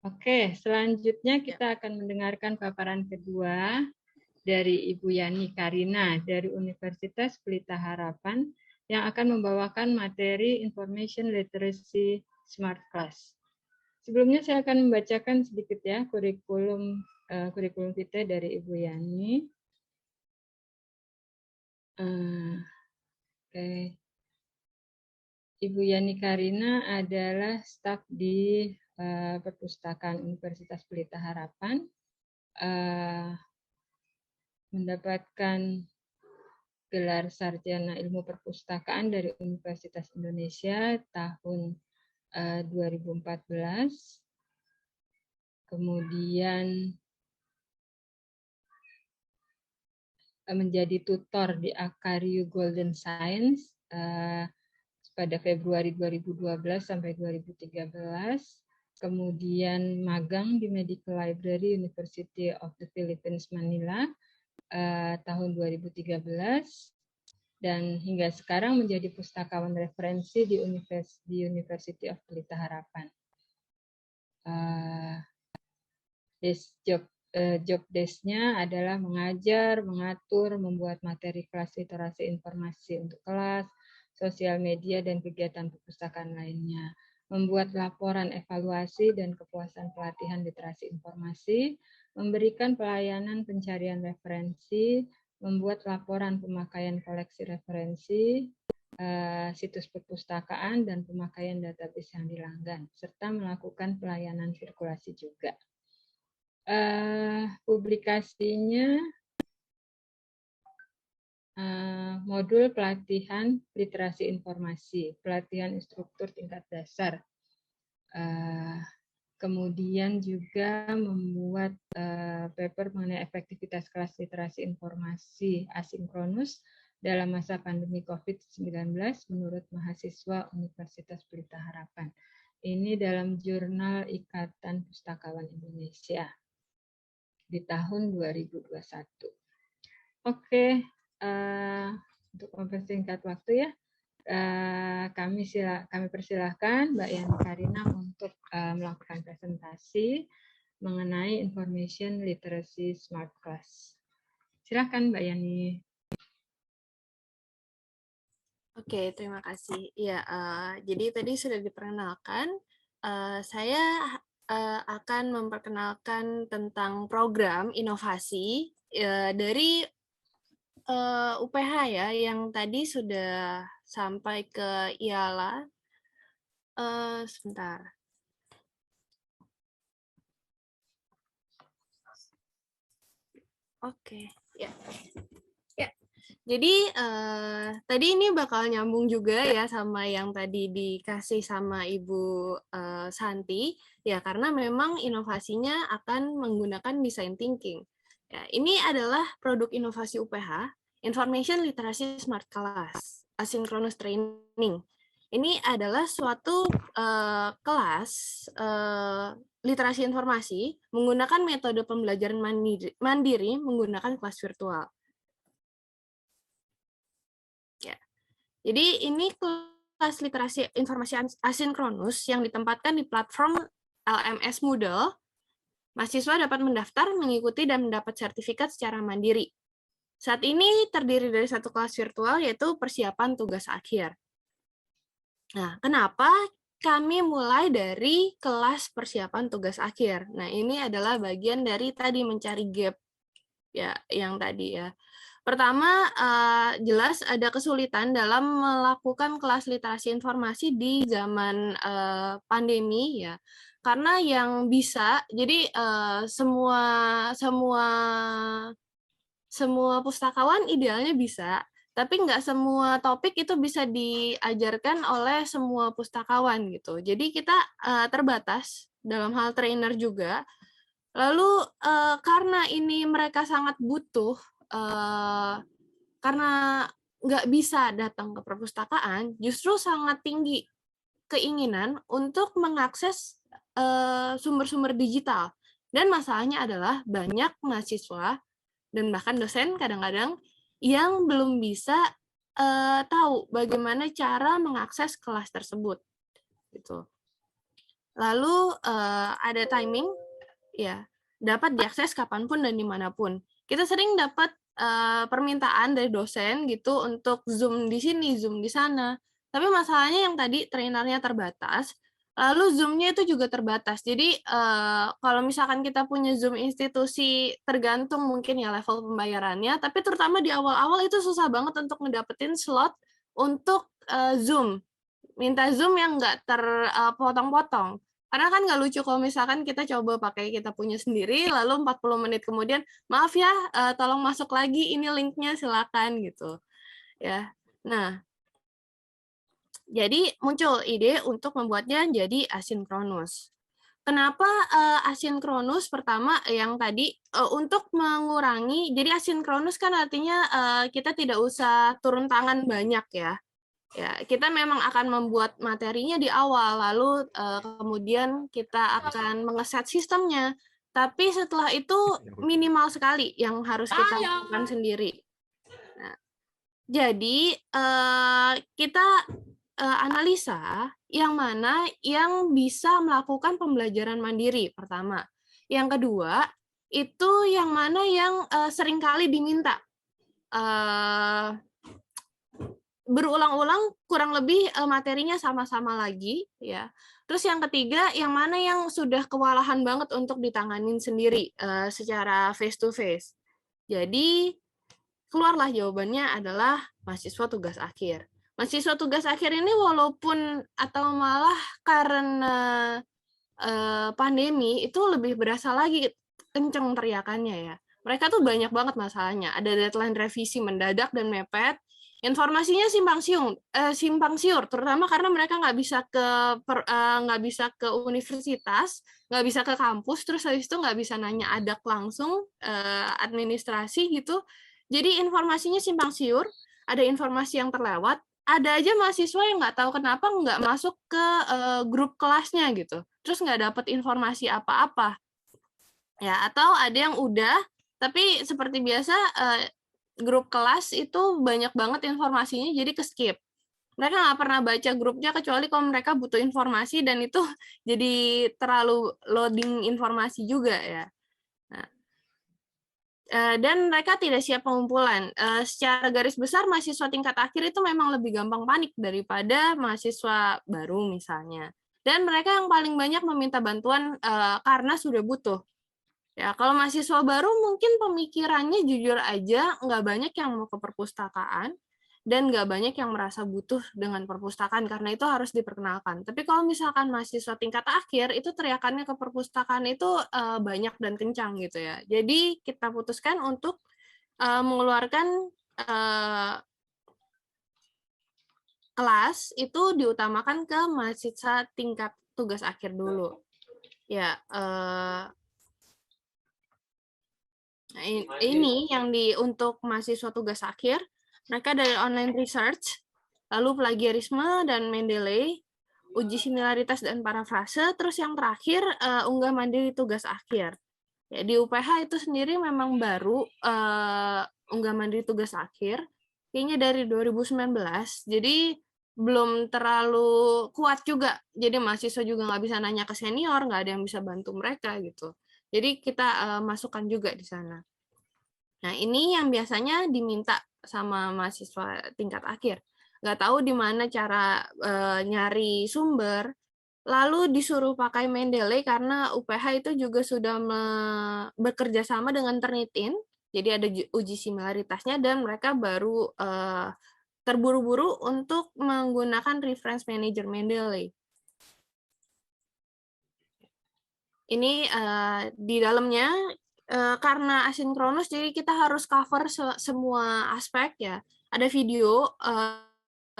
Oke, selanjutnya kita akan mendengarkan paparan kedua dari Ibu Yani Karina dari Universitas Pelita Harapan yang akan membawakan materi Information Literacy Smart Class. Sebelumnya saya akan membacakan sedikit ya kurikulum kita dari Ibu Yani. Ibu Yani Karina adalah staf di Perpustakaan Universitas Pelita Harapan, mendapatkan gelar sarjana ilmu perpustakaan dari Universitas Indonesia tahun 2014. Kemudian menjadi tutor di Akario Golden Science pada Februari 2012 sampai 2013. Kemudian magang di Medical Library University of the Philippines Manila tahun 2013 dan hingga sekarang menjadi pustakawan referensi di University of Pelita Harapan. Job desk-nya adalah mengajar, mengatur, membuat materi kelas literasi informasi untuk kelas, sosial media, dan kegiatan perpustakaan lainnya. Membuat laporan evaluasi dan kepuasan pelatihan literasi informasi, memberikan pelayanan pencarian referensi, membuat laporan pemakaian koleksi referensi, situs perpustakaan, dan pemakaian database yang dilanggan, serta melakukan pelayanan sirkulasi juga. Publikasinya modul pelatihan literasi informasi, pelatihan instruktur tingkat dasar. Kemudian juga membuat paper mengenai efektivitas kelas literasi informasi asinkronus dalam masa pandemi COVID-19 menurut mahasiswa Universitas Pelita Harapan. Ini dalam jurnal Ikatan Pustakawan Indonesia di tahun 2021. Oke, untuk mempersingkat waktu ya, kami persilahkan Mbak Yani Karina untuk melakukan presentasi mengenai Information Literacy Smart Class. Silakan Mbak Yani. Oke, terima kasih. Ya, jadi tadi sudah diperkenalkan. Saya akan memperkenalkan tentang program inovasi dari UPH ya, yang tadi sudah sampai ke IALA. Sebentar. Oke, ya. Jadi tadi ini bakal nyambung juga ya sama yang tadi dikasih sama Ibu Santi, ya karena memang inovasinya akan menggunakan design thinking. Ya, ini adalah produk inovasi UPH, Information Literacy Smart Class, Asynchronous Training. Ini adalah suatu kelas literasi informasi menggunakan metode pembelajaran mandiri menggunakan kelas virtual. Ya. Jadi ini kelas literasi informasi asinkronus yang ditempatkan di platform LMS Moodle. Mahasiswa dapat mendaftar, mengikuti, dan mendapat sertifikat secara mandiri. Saat ini terdiri dari satu kelas virtual, yaitu persiapan tugas akhir. Nah, kenapa kami mulai dari kelas persiapan tugas akhir? Nah, ini adalah bagian dari tadi mencari gap, ya, yang tadi ya. Pertama, jelas ada kesulitan dalam melakukan kelas literasi informasi di zaman pandemi ya, karena yang bisa, jadi semua pustakawan idealnya bisa, tapi nggak semua topik itu bisa diajarkan oleh semua pustakawan gitu. Jadi kita terbatas dalam hal trainer juga. Lalu karena ini mereka sangat butuh, karena nggak bisa datang ke perpustakaan, justru sangat tinggi keinginan untuk mengakses sumber-sumber digital. Dan masalahnya adalah banyak mahasiswa dan bahkan dosen kadang-kadang yang belum bisa tahu bagaimana cara mengakses kelas tersebut. Gitu. Lalu ada timing, ya, dapat diakses kapanpun dan dimanapun. Kita sering dapat permintaan dari dosen gitu untuk Zoom di sini, Zoom di sana. Tapi masalahnya yang tadi trainernya terbatas, lalu Zoom-nya itu juga terbatas. Jadi kalau misalkan kita punya Zoom institusi, tergantung mungkin ya level pembayarannya, tapi terutama di awal-awal itu susah banget untuk ngedapetin slot untuk Zoom. Minta Zoom yang nggak terpotong-potong. Karena kan nggak lucu kalau misalkan kita coba pakai kita punya sendiri, lalu 40 menit kemudian, maaf ya, tolong masuk lagi, ini linknya silakan gitu. Ya, nah, jadi muncul ide untuk membuatnya jadi asinkronus. Kenapa asinkronus? Pertama, yang tadi untuk mengurangi, jadi asinkronus kan artinya kita tidak usah turun tangan banyak ya. Ya, kita memang akan membuat materinya di awal, lalu kemudian kita akan mengeset sistemnya. Tapi setelah itu minimal sekali yang harus kita lakukan sendiri. Nah, jadi kita analisa yang mana yang bisa melakukan pembelajaran mandiri pertama. Yang kedua, itu yang mana yang seringkali diminta. Berulang-ulang kurang lebih materinya sama-sama lagi ya. Terus yang ketiga yang mana yang sudah kewalahan banget untuk ditanganin sendiri secara face to face. Jadi keluarlah jawabannya adalah mahasiswa tugas akhir. Mahasiswa tugas akhir ini walaupun atau malah karena pandemi itu lebih berasa lagi kenceng teriakannya ya. Mereka tuh banyak banget masalahnya. Ada deadline revisi mendadak dan mepet. Informasinya simpang siur, terutama karena mereka nggak bisa ke universitas, nggak bisa ke kampus, terus habis itu nggak bisa nanya adak langsung administrasi gitu. Jadi informasinya simpang siur, ada informasi yang terlewat, ada aja mahasiswa yang nggak tahu kenapa nggak masuk ke grup kelasnya gitu, terus nggak dapat informasi apa-apa. Ya, atau ada yang udah, tapi seperti biasa grup kelas itu banyak banget informasinya jadi ke-skip. Mereka nggak pernah baca grupnya kecuali kalau mereka butuh informasi dan itu jadi terlalu loading informasi juga ya. Nah, dan mereka tidak siap pengumpulan. Secara garis besar mahasiswa tingkat akhir itu memang lebih gampang panik daripada mahasiswa baru misalnya. Dan mereka yang paling banyak meminta bantuan karena sudah butuh. Ya, kalau mahasiswa baru mungkin pemikirannya jujur aja nggak banyak yang mau ke perpustakaan dan nggak banyak yang merasa butuh dengan perpustakaan karena itu harus diperkenalkan. Tapi kalau misalkan mahasiswa tingkat akhir itu teriakannya ke perpustakaan itu banyak dan kencang gitu ya. Jadi kita putuskan untuk mengeluarkan kelas itu diutamakan ke mahasiswa tingkat tugas akhir dulu. Ya. Nah, ini yang untuk mahasiswa tugas akhir, mereka dari online research, lalu plagiarisme dan Mendeley, uji similaritas dan parafrase, terus yang terakhir unggah mandiri tugas akhir. Ya, di UPH itu sendiri memang baru unggah mandiri tugas akhir, kayaknya dari 2019, jadi belum terlalu kuat juga. Jadi mahasiswa juga nggak bisa nanya ke senior, nggak ada yang bisa bantu mereka gitu. Jadi kita masukkan juga di sana. Nah, ini yang biasanya diminta sama mahasiswa tingkat akhir. Nggak tahu di mana cara nyari sumber, lalu disuruh pakai Mendeley karena UPH itu juga sudah bekerja sama dengan Turnitin, jadi ada uji similaritasnya dan mereka baru terburu-buru untuk menggunakan reference manager Mendeley. Ini di dalamnya karena asinkronus, jadi kita harus cover semua aspek ya. Ada video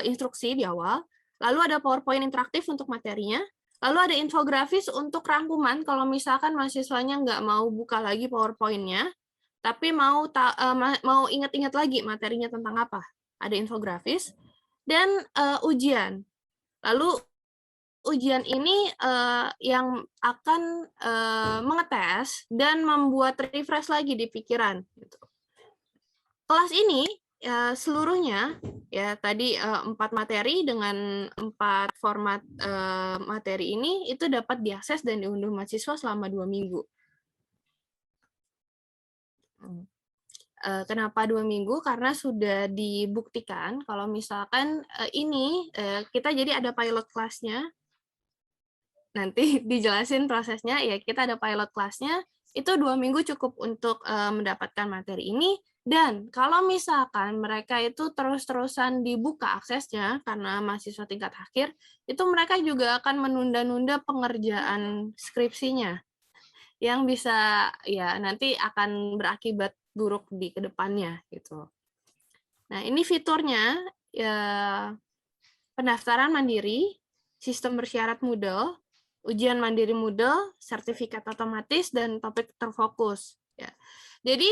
instruksi di awal, lalu ada PowerPoint interaktif untuk materinya, lalu ada infografis untuk rangkuman kalau misalkan mahasiswanya nggak mau buka lagi PowerPoint-nya, tapi mau ingat-ingat lagi materinya tentang apa. Ada infografis dan ujian. Lalu ujian ini yang akan mengetes dan membuat refresh lagi di pikiran. Kelas ini seluruhnya ya tadi 4 materi dengan 4 format materi ini itu dapat diakses dan diunduh mahasiswa selama 2 minggu. Kenapa 2 minggu? Karena sudah dibuktikan kalau misalkan ini kita jadi ada pilot kelasnya. Nanti dijelasin prosesnya, ya kita ada pilot kelasnya, itu 2 minggu cukup untuk mendapatkan materi ini. Dan kalau misalkan mereka itu terus-terusan dibuka aksesnya karena mahasiswa tingkat akhir, itu mereka juga akan menunda-nunda pengerjaan skripsinya yang bisa ya nanti akan berakibat buruk di kedepannya gitu. Nah, ini fiturnya ya, pendaftaran mandiri, sistem bersyarat Moodle, ujian mandiri Moodle, sertifikat otomatis, dan topik terfokus. Ya. Jadi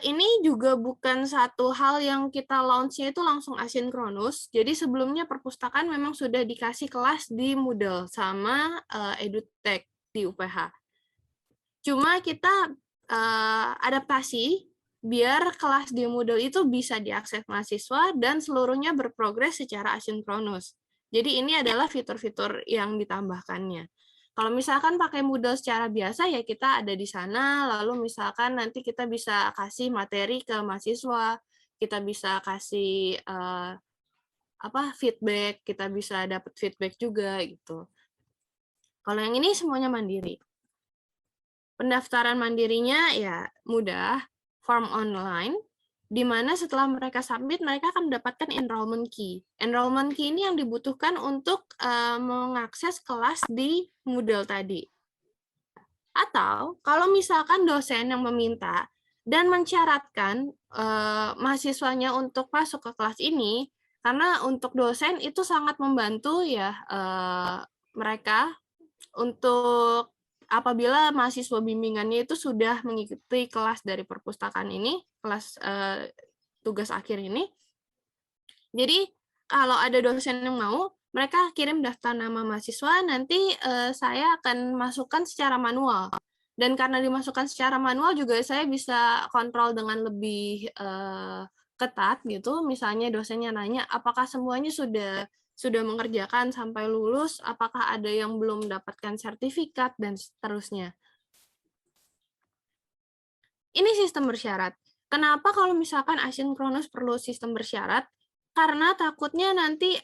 ini juga bukan satu hal yang kita launch-nya itu langsung asinkronus. Jadi sebelumnya perpustakaan memang sudah dikasih kelas di Moodle sama EduTech di UPH. Cuma kita adaptasi biar kelas di Moodle itu bisa diakses mahasiswa dan seluruhnya berprogres secara asinkronus. Jadi ini adalah fitur-fitur yang ditambahkannya. Kalau misalkan pakai Moodle secara biasa ya kita ada di sana, lalu misalkan nanti kita bisa kasih materi ke mahasiswa, kita bisa kasih feedback, kita bisa dapat feedback juga gitu. Kalau yang ini semuanya mandiri. Pendaftaran mandirinya ya mudah, form online, di mana setelah mereka submit, mereka akan mendapatkan enrollment key. Enrollment key ini yang dibutuhkan untuk mengakses kelas di Moodle tadi. Atau kalau misalkan dosen yang meminta dan mensyaratkan mahasiswanya untuk masuk ke kelas ini, karena untuk dosen itu sangat membantu ya mereka untuk apabila mahasiswa bimbingannya itu sudah mengikuti kelas dari perpustakaan ini, kelas tugas akhir ini. Jadi kalau ada dosen yang mau, mereka kirim daftar nama mahasiswa, nanti saya akan masukkan secara manual. Dan karena dimasukkan secara manual juga saya bisa kontrol dengan lebih ketat gitu. Misalnya dosennya nanya, apakah semuanya sudah mengerjakan sampai lulus, apakah ada yang belum mendapatkan sertifikat, dan seterusnya. Ini sistem bersyarat. Kenapa kalau misalkan asinkronus perlu sistem bersyarat? Karena takutnya nanti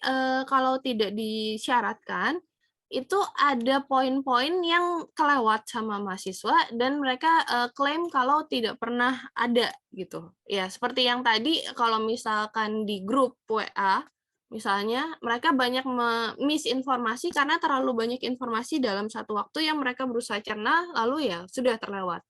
kalau tidak disyaratkan, itu ada poin-poin yang kelewat sama mahasiswa dan mereka klaim kalau tidak pernah ada gitu. Ya, seperti yang tadi kalau misalkan di grup WA, misalnya mereka banyak misinformasi karena terlalu banyak informasi dalam satu waktu yang mereka berusaha cerna, lalu ya sudah terlewat.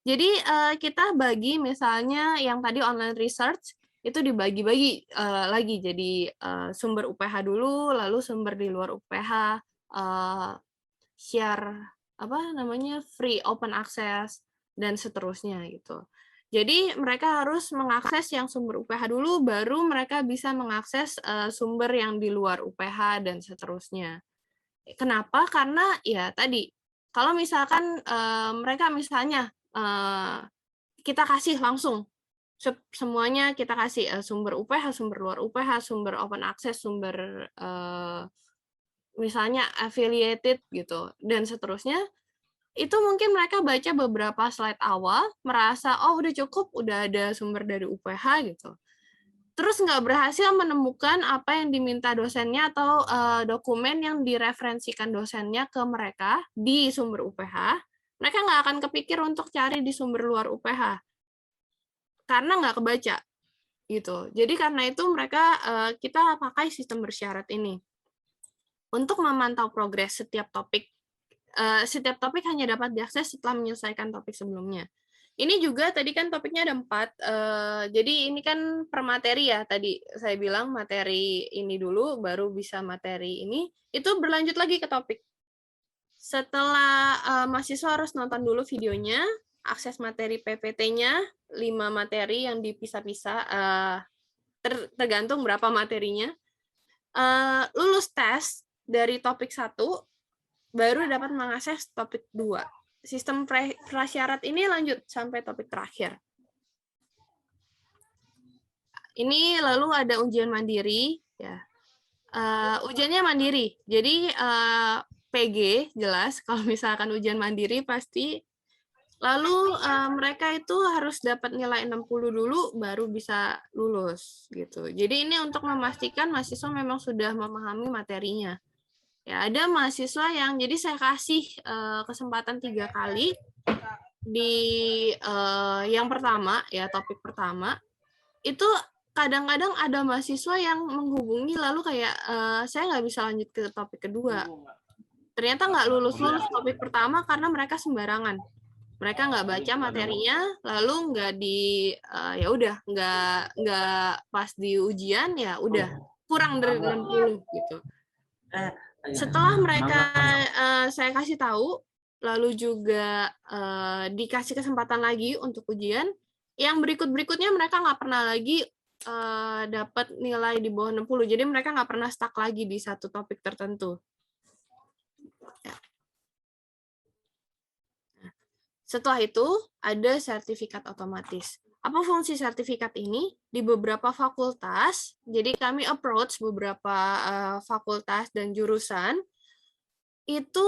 Jadi kita bagi misalnya yang tadi online research, itu dibagi-bagi lagi jadi sumber UPH dulu, lalu sumber di luar UPH, share free open access dan seterusnya gitu. Jadi mereka harus mengakses yang sumber UPH dulu, baru mereka bisa mengakses sumber yang di luar UPH dan seterusnya. Kenapa? Karena ya tadi kalau misalkan mereka misalnya kita kasih langsung semuanya, kita kasih sumber UPH, sumber luar UPH, sumber open access, sumber misalnya affiliated gitu dan seterusnya, itu mungkin mereka baca beberapa slide awal merasa oh udah cukup, udah ada sumber dari UPH gitu, terus nggak berhasil menemukan apa yang diminta dosennya atau dokumen yang direferensikan dosennya ke mereka di sumber UPH, mereka nggak akan kepikir untuk cari di sumber luar UPH karena nggak kebaca gitu. Jadi karena itu mereka kita pakai sistem bersyarat ini untuk memantau progres setiap topik. Setiap topik hanya dapat diakses setelah menyelesaikan topik sebelumnya. Ini juga tadi kan topiknya ada 4, jadi ini kan per materi ya, tadi saya bilang materi ini dulu, baru bisa materi ini, itu berlanjut lagi ke topik. Setelah mahasiswa harus nonton dulu videonya, akses materi PPT-nya, 5 materi yang dipisah-pisah, tergantung berapa materinya, lulus tes dari topik 1, baru dapat mengakses topik 2. Sistem prasyarat ini lanjut sampai topik terakhir. ini lalu ada ujian mandiri, ya. Ujiannya mandiri, jadi PG jelas kalau misalkan ujian mandiri pasti. Lalu mereka itu harus dapat nilai 60 dulu baru bisa lulus gitu. Jadi ini untuk memastikan mahasiswa memang sudah memahami materinya. Ya, ada mahasiswa yang jadi saya kasih kesempatan 3 kali di yang pertama ya, topik pertama itu kadang-kadang ada mahasiswa yang menghubungi lalu kayak saya nggak bisa lanjut ke topik kedua. Ternyata nggak lulus topik pertama karena mereka sembarangan. Mereka nggak baca materinya, lalu nggak ya udah nggak pas di ujian ya udah kurang dari 60 gitu. Setelah mereka saya kasih tahu, lalu juga dikasih kesempatan lagi untuk ujian, yang berikutnya mereka nggak pernah lagi dapat nilai di bawah 60, jadi mereka nggak pernah stuck lagi di satu topik tertentu. Setelah itu, ada sertifikat otomatis. Apa fungsi sertifikat ini? Di beberapa fakultas, jadi kami approach beberapa fakultas dan jurusan, itu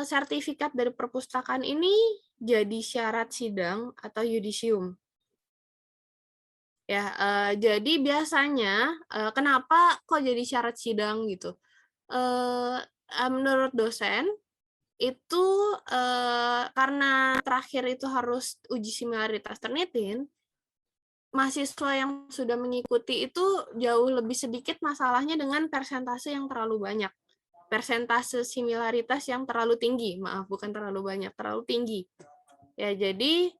sertifikat dari perpustakaan ini jadi syarat sidang atau yudisium. Ya, jadi biasanya kenapa kok jadi syarat sidang gitu? Menurut dosen, itu karena terakhir itu harus uji similaritas Turnitin, mahasiswa yang sudah mengikuti itu jauh lebih sedikit masalahnya dengan persentase yang terlalu banyak. Persentase similaritas yang terlalu tinggi, maaf bukan terlalu banyak, terlalu tinggi. Ya, jadi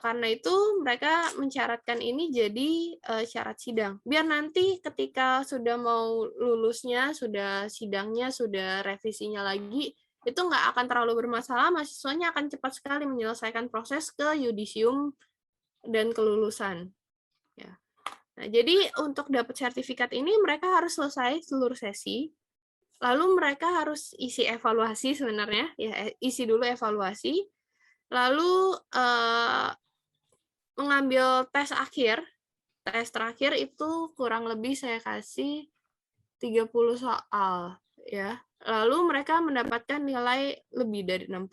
karena itu mereka mensyaratkan ini jadi syarat sidang. Biar nanti ketika sudah mau lulusnya, sudah sidangnya, sudah revisinya lagi, itu nggak akan terlalu bermasalah, mahasiswanya akan cepat sekali menyelesaikan proses ke yudisium dan kelulusan. Ya. Nah, jadi untuk dapat sertifikat ini mereka harus selesai seluruh sesi, lalu mereka harus isi evaluasi sebenarnya, ya isi dulu evaluasi, lalu mengambil tes akhir. Tes terakhir itu kurang lebih saya kasih 30 soal, ya. Lalu mereka mendapatkan nilai lebih dari 60,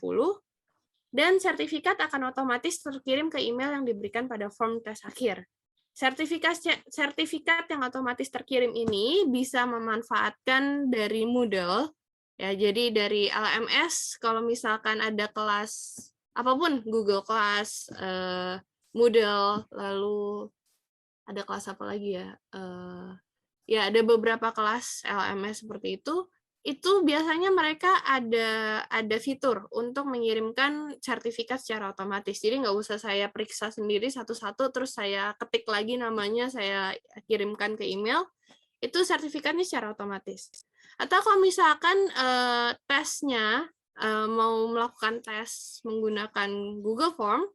dan sertifikat akan otomatis terkirim ke email yang diberikan pada form tes akhir. Sertifikat yang otomatis terkirim ini bisa memanfaatkan dari Moodle, ya. Jadi dari LMS, kalau misalkan ada kelas apapun, Google Class, Moodle, lalu ada kelas apa lagi ya? Ya ada beberapa kelas LMS seperti itu biasanya mereka ada fitur untuk mengirimkan sertifikat secara otomatis. Jadi nggak usah saya periksa sendiri satu-satu, terus saya ketik lagi namanya, saya kirimkan ke email, itu sertifikatnya secara otomatis. Atau kalau misalkan tesnya mau melakukan tes menggunakan Google Form,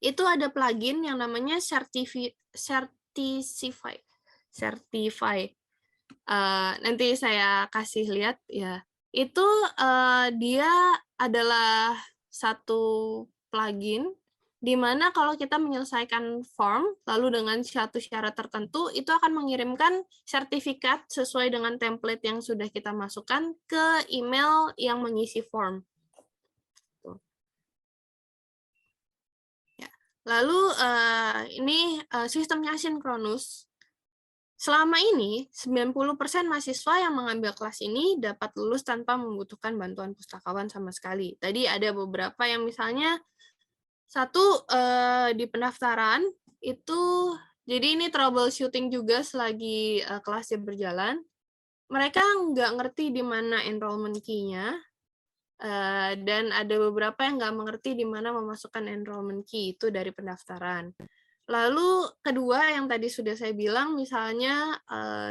itu ada plugin yang namanya Certify. Nanti saya kasih lihat ya. Itu dia adalah satu plugin di mana kalau kita menyelesaikan form lalu dengan satu syarat tertentu itu akan mengirimkan sertifikat sesuai dengan template yang sudah kita masukkan ke email yang mengisi form. Lalu ini sistemnya asinkronus. Selama ini, 90% mahasiswa yang mengambil kelas ini dapat lulus tanpa membutuhkan bantuan pustakawan sama sekali. Tadi ada beberapa yang misalnya, satu di pendaftaran, itu jadi ini troubleshooting juga selagi kelasnya berjalan. Mereka nggak ngerti di mana enrollment key-nya, dan ada beberapa yang nggak mengerti di mana memasukkan enrollment key itu dari pendaftaran. Lalu kedua yang tadi sudah saya bilang, misalnya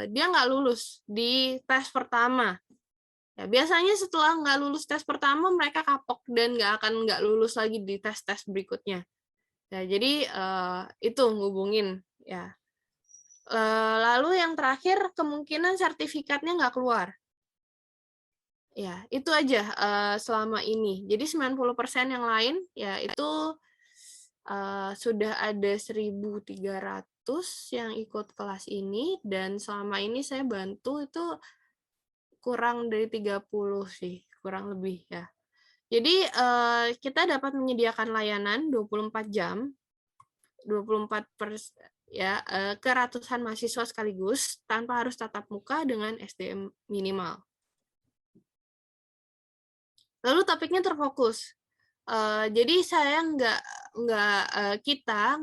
dia nggak lulus di tes pertama. Ya, biasanya setelah nggak lulus tes pertama, mereka kapok dan nggak lulus lagi di tes-tes berikutnya. Ya, jadi itu ngubungin. Ya. Lalu yang terakhir, kemungkinan sertifikatnya nggak keluar. Ya, itu aja selama ini. Jadi 90% yang lain, ya itu sudah ada 1.300 yang ikut kelas ini, dan selama ini saya bantu itu kurang dari 30 sih, kurang lebih ya. Jadi kita dapat menyediakan layanan 24 jam, 24 ya, ke ratusan mahasiswa sekaligus tanpa harus tatap muka dengan SDM minimal. Lalu topiknya terfokus. Jadi saya kita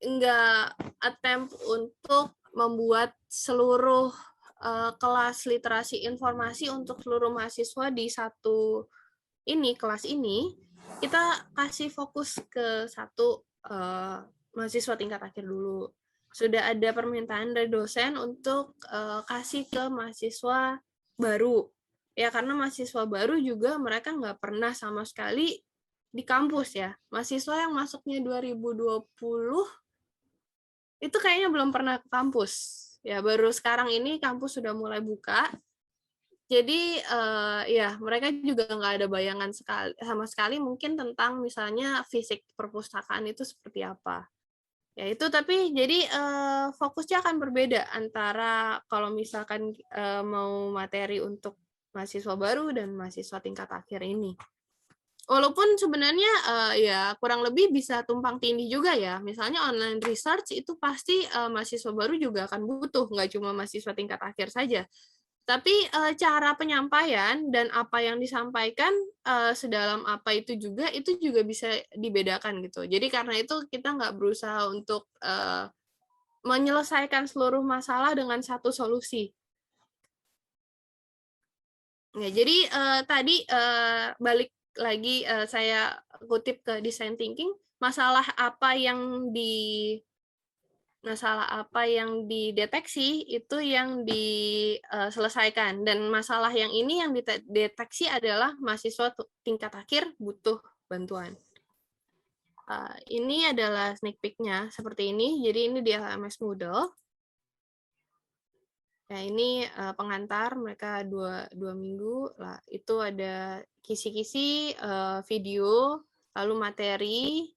nggak attempt untuk membuat seluruh kelas literasi informasi untuk seluruh mahasiswa di kelas ini. Kita kasih fokus ke satu mahasiswa tingkat akhir dulu. Sudah ada permintaan dari dosen untuk kasih ke mahasiswa baru. Ya, karena mahasiswa baru juga mereka nggak pernah sama sekali di kampus ya. Mahasiswa yang masuknya 2020 itu kayaknya belum pernah ke kampus. Ya, baru sekarang ini kampus sudah mulai buka. Jadi ya mereka juga nggak ada bayangan sama sekali mungkin tentang misalnya fisik perpustakaan itu seperti apa. Ya itu, tapi jadi fokusnya akan berbeda antara kalau misalkan mau materi untuk mahasiswa baru dan mahasiswa tingkat akhir ini. Walaupun sebenarnya ya kurang lebih bisa tumpang tindih juga ya. Misalnya online research itu pasti mahasiswa baru juga akan butuh, nggak cuma mahasiswa tingkat akhir saja. Tapi cara penyampaian dan apa yang disampaikan sedalam apa itu juga bisa dibedakan gitu. Jadi karena itu kita nggak berusaha untuk menyelesaikan seluruh masalah dengan satu solusi. Ya, jadi tadi balik lagi saya kutip ke design thinking, masalah apa yang dideteksi itu yang diselesaikan, dan masalah yang ini yang dideteksi adalah mahasiswa tingkat akhir butuh bantuan. Ini adalah sneak peek-nya seperti ini. Jadi ini di LMS Moodle. Ya, ini pengantar mereka dua minggu lah. Itu ada kisi-kisi video, lalu materi,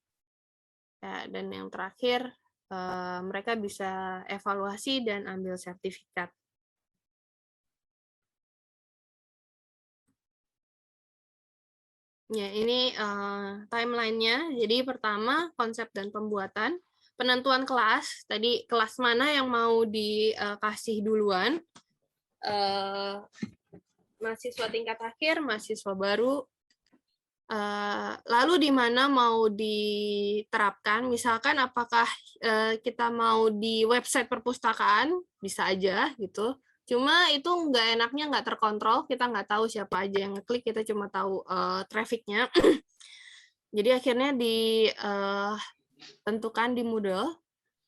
ya, dan yang terakhir mereka bisa evaluasi dan ambil sertifikat. Ya, ini timeline-nya. Jadi pertama konsep dan pembuatan, penentuan kelas. Tadi kelas mana yang mau dikasih duluan? Mahasiswa tingkat akhir, mahasiswa baru. Lalu di mana mau diterapkan? Misalkan apakah kita mau di website perpustakaan, bisa aja gitu. Cuma itu enaknya nggak terkontrol, kita nggak tahu siapa aja yang ngeklik, kita cuma tahu traffic-nya. Jadi akhirnya ditentukan di Moodle.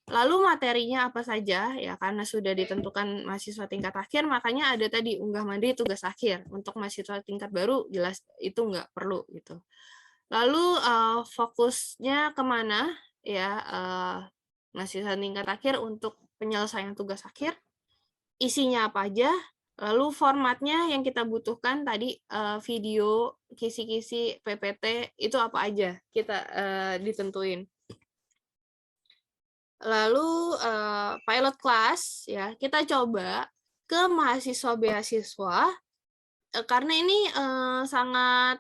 Lalu materinya apa saja, ya karena sudah ditentukan mahasiswa tingkat akhir, makanya ada tadi unggah mandiri tugas akhir. Untuk mahasiswa tingkat baru jelas itu nggak perlu gitu. Lalu fokusnya kemana, ya mahasiswa tingkat akhir untuk penyelesaian tugas akhir, isinya apa aja, lalu formatnya yang kita butuhkan tadi video, kisi-kisi, PPT itu apa aja kita ditentuin. Lalu pilot class ya kita coba ke mahasiswa beasiswa karena ini sangat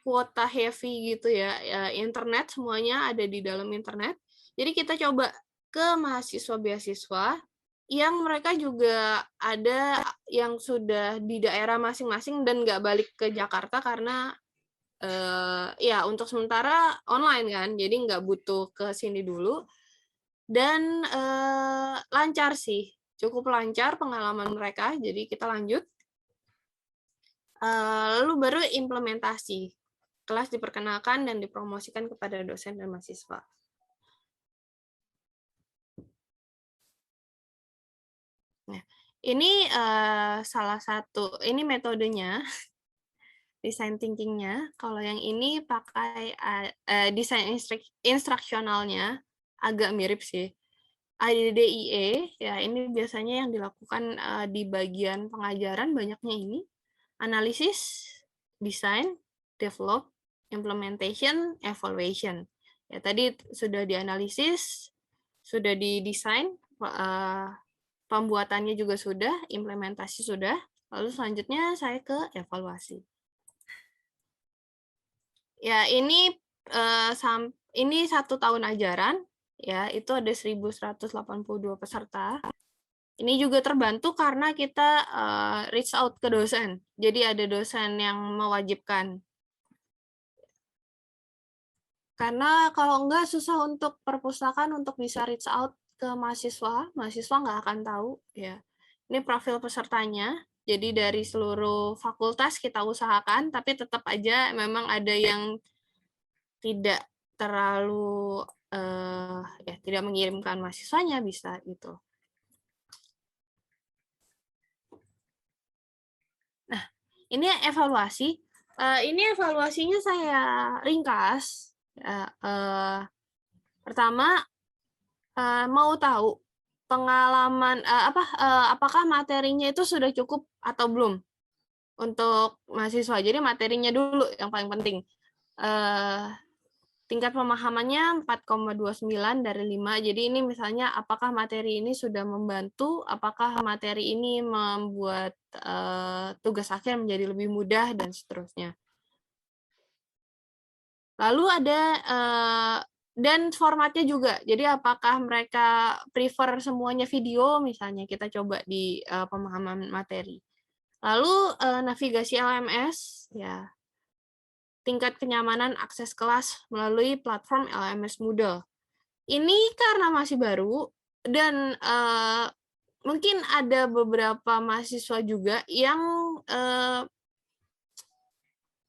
kuota heavy gitu ya, internet semuanya ada di dalam internet. Jadi kita coba ke mahasiswa beasiswa yang mereka juga ada yang sudah di daerah masing-masing dan nggak balik ke Jakarta karena ya untuk sementara online kan, jadi nggak butuh ke sini dulu. Dan lancar sih, cukup lancar pengalaman mereka, jadi kita lanjut. Lalu baru implementasi. Kelas diperkenalkan dan dipromosikan kepada dosen dan mahasiswa. Nah, ini salah satu, ini metodenya, design thinking-nya. Kalau yang ini pakai desain instruksionalnya, agak mirip sih. IDDIE, ya ini biasanya yang dilakukan di bagian pengajaran, banyaknya ini. Analisis, design, develop, implementation, evaluation. Ya, tadi sudah dianalisis, sudah didesain, pembuatannya juga sudah, implementasi sudah. Lalu selanjutnya saya ke evaluasi. Ya, ini ini 1 tahun ajaran, ya, itu ada 1.182 peserta. Ini juga terbantu karena kita reach out ke dosen. Jadi ada dosen yang mewajibkan. Karena kalau enggak susah untuk perpustakaan untuk bisa reach out ke mahasiswa nggak akan tahu ya. Ini profil pesertanya. Jadi dari seluruh fakultas kita usahakan, tapi tetap aja memang ada yang tidak terlalu ya tidak mengirimkan mahasiswanya bisa gitu. Nah, ini evaluasi. Ini evaluasinya saya ringkas. Pertama, mau tahu pengalaman apakah materinya itu sudah cukup atau belum untuk mahasiswa. Jadi materinya dulu yang paling penting. Tingkat pemahamannya 4,29 dari 5. Jadi ini misalnya apakah materi ini sudah membantu, apakah materi ini membuat tugas akhir menjadi lebih mudah, dan seterusnya. Lalu ada dan formatnya juga. Jadi apakah mereka prefer semuanya video, misalnya kita coba di pemahaman materi. Lalu navigasi LMS, ya, tingkat kenyamanan akses kelas melalui platform LMS Moodle. Ini karena masih baru dan mungkin ada beberapa mahasiswa juga yang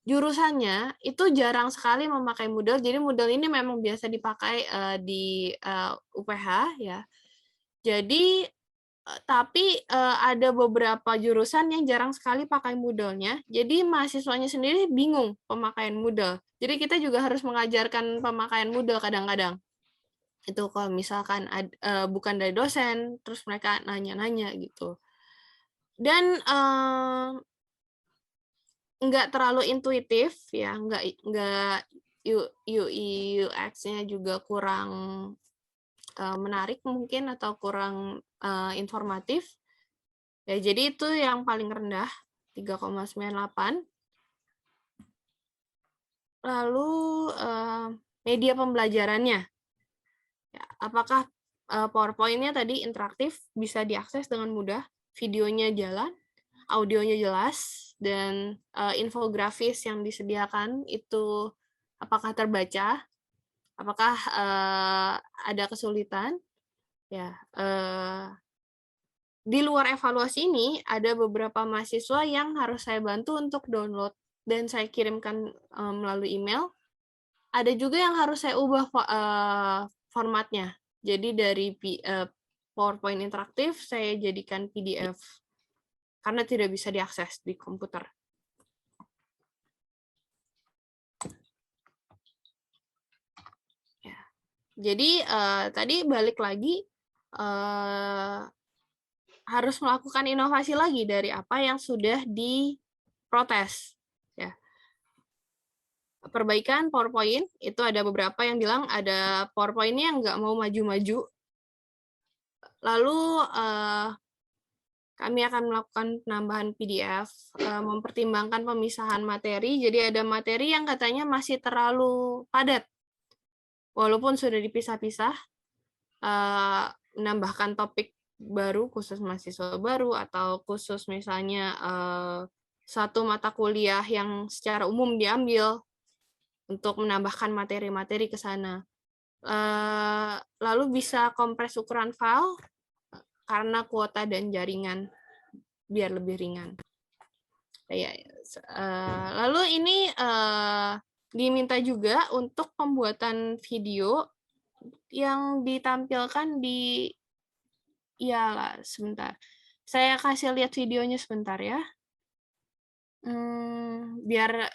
jurusannya itu jarang sekali memakai Moodle. Jadi Moodle ini memang biasa dipakai di UPH ya. Jadi tapi ada beberapa jurusan yang jarang sekali pakai Moodle-nya. Jadi mahasiswanya sendiri bingung pemakaian Moodle. Jadi kita juga harus mengajarkan pemakaian Moodle kadang-kadang. Itu kalau misalkan bukan dari dosen, terus mereka nanya-nanya gitu. Dan nggak terlalu intuitif ya, nggak UI UX-nya juga kurang menarik mungkin atau kurang informatif. Ya, jadi itu yang paling rendah 3,98. Lalu media pembelajarannya. Ya, apakah PowerPoint-nya tadi interaktif, bisa diakses dengan mudah, videonya jalan, audionya jelas, dan infografis yang disediakan itu apakah terbaca, apakah ada kesulitan. Ya, di luar evaluasi ini ada beberapa mahasiswa yang harus saya bantu untuk download dan saya kirimkan melalui email. Ada juga yang harus saya ubah formatnya. Jadi dari PowerPoint interaktif saya jadikan PDF karena tidak bisa diakses di komputer. Ya. Jadi tadi balik lagi harus melakukan inovasi lagi dari apa yang sudah diprotes. Ya. Perbaikan PowerPoint itu ada beberapa yang bilang ada PowerPoint-nya yang nggak mau maju-maju. Lalu kami akan melakukan penambahan PDF, mempertimbangkan pemisahan materi. Jadi ada materi yang katanya masih terlalu padat, walaupun sudah dipisah-pisah. Menambahkan topik baru khusus mahasiswa baru atau khusus misalnya satu mata kuliah yang secara umum diambil untuk menambahkan materi-materi ke sana. Lalu bisa kompres ukuran file karena kuota dan jaringan biar lebih ringan. Lalu ini diminta juga untuk pembuatan video yang ditampilkan di sebentar. Saya kasih lihat videonya sebentar ya.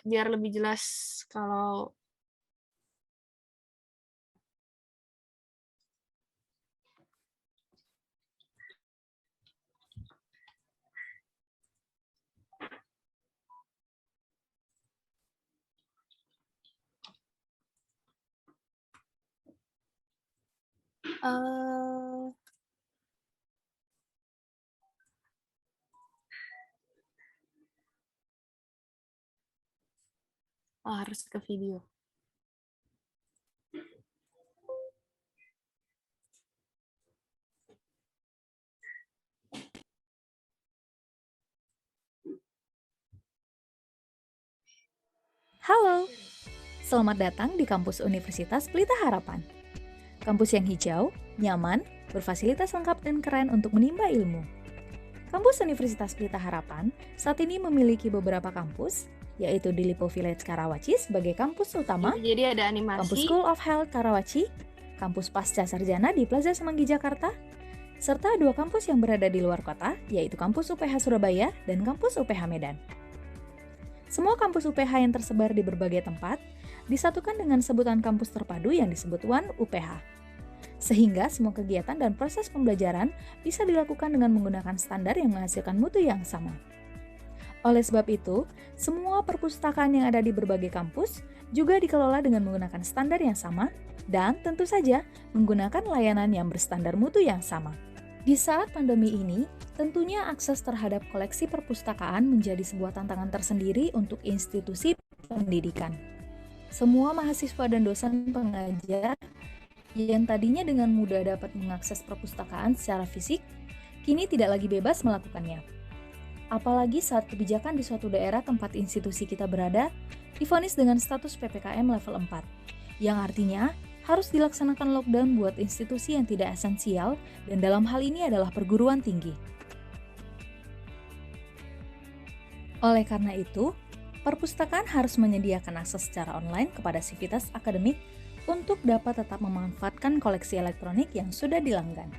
Biar lebih jelas kalau Harus ke video. Halo, selamat datang di kampus Universitas Pelita Harapan. Kampus yang hijau, nyaman, berfasilitas lengkap dan keren untuk menimba ilmu. Kampus Universitas Pelita Harapan saat ini memiliki beberapa kampus, yaitu di Lipo Village Karawaci sebagai kampus utama, Jadi ada animasi. Kampus School of Health Karawaci, Kampus Pasca Sarjana di Plaza Semanggi Jakarta, serta 2 kampus yang berada di luar kota, yaitu Kampus UPH Surabaya dan Kampus UPH Medan. Semua kampus UPH yang tersebar di berbagai tempat disatukan dengan sebutan kampus terpadu yang disebut One UPH. Sehingga semua kegiatan dan proses pembelajaran bisa dilakukan dengan menggunakan standar yang menghasilkan mutu yang sama. Oleh sebab itu, semua perpustakaan yang ada di berbagai kampus juga dikelola dengan menggunakan standar yang sama dan tentu saja menggunakan layanan yang berstandar mutu yang sama. Di saat pandemi ini, tentunya akses terhadap koleksi perpustakaan menjadi sebuah tantangan tersendiri untuk institusi pendidikan. Semua mahasiswa dan dosen pengajar yang tadinya dengan mudah dapat mengakses perpustakaan secara fisik, kini tidak lagi bebas melakukannya. Apalagi saat kebijakan di suatu daerah tempat institusi kita berada divonis dengan status PPKM level 4, yang artinya harus dilaksanakan lockdown buat institusi yang tidak esensial dan dalam hal ini adalah perguruan tinggi. Oleh karena itu, perpustakaan harus menyediakan akses secara online kepada sivitas akademik untuk dapat tetap memanfaatkan koleksi elektronik yang sudah dilanggan.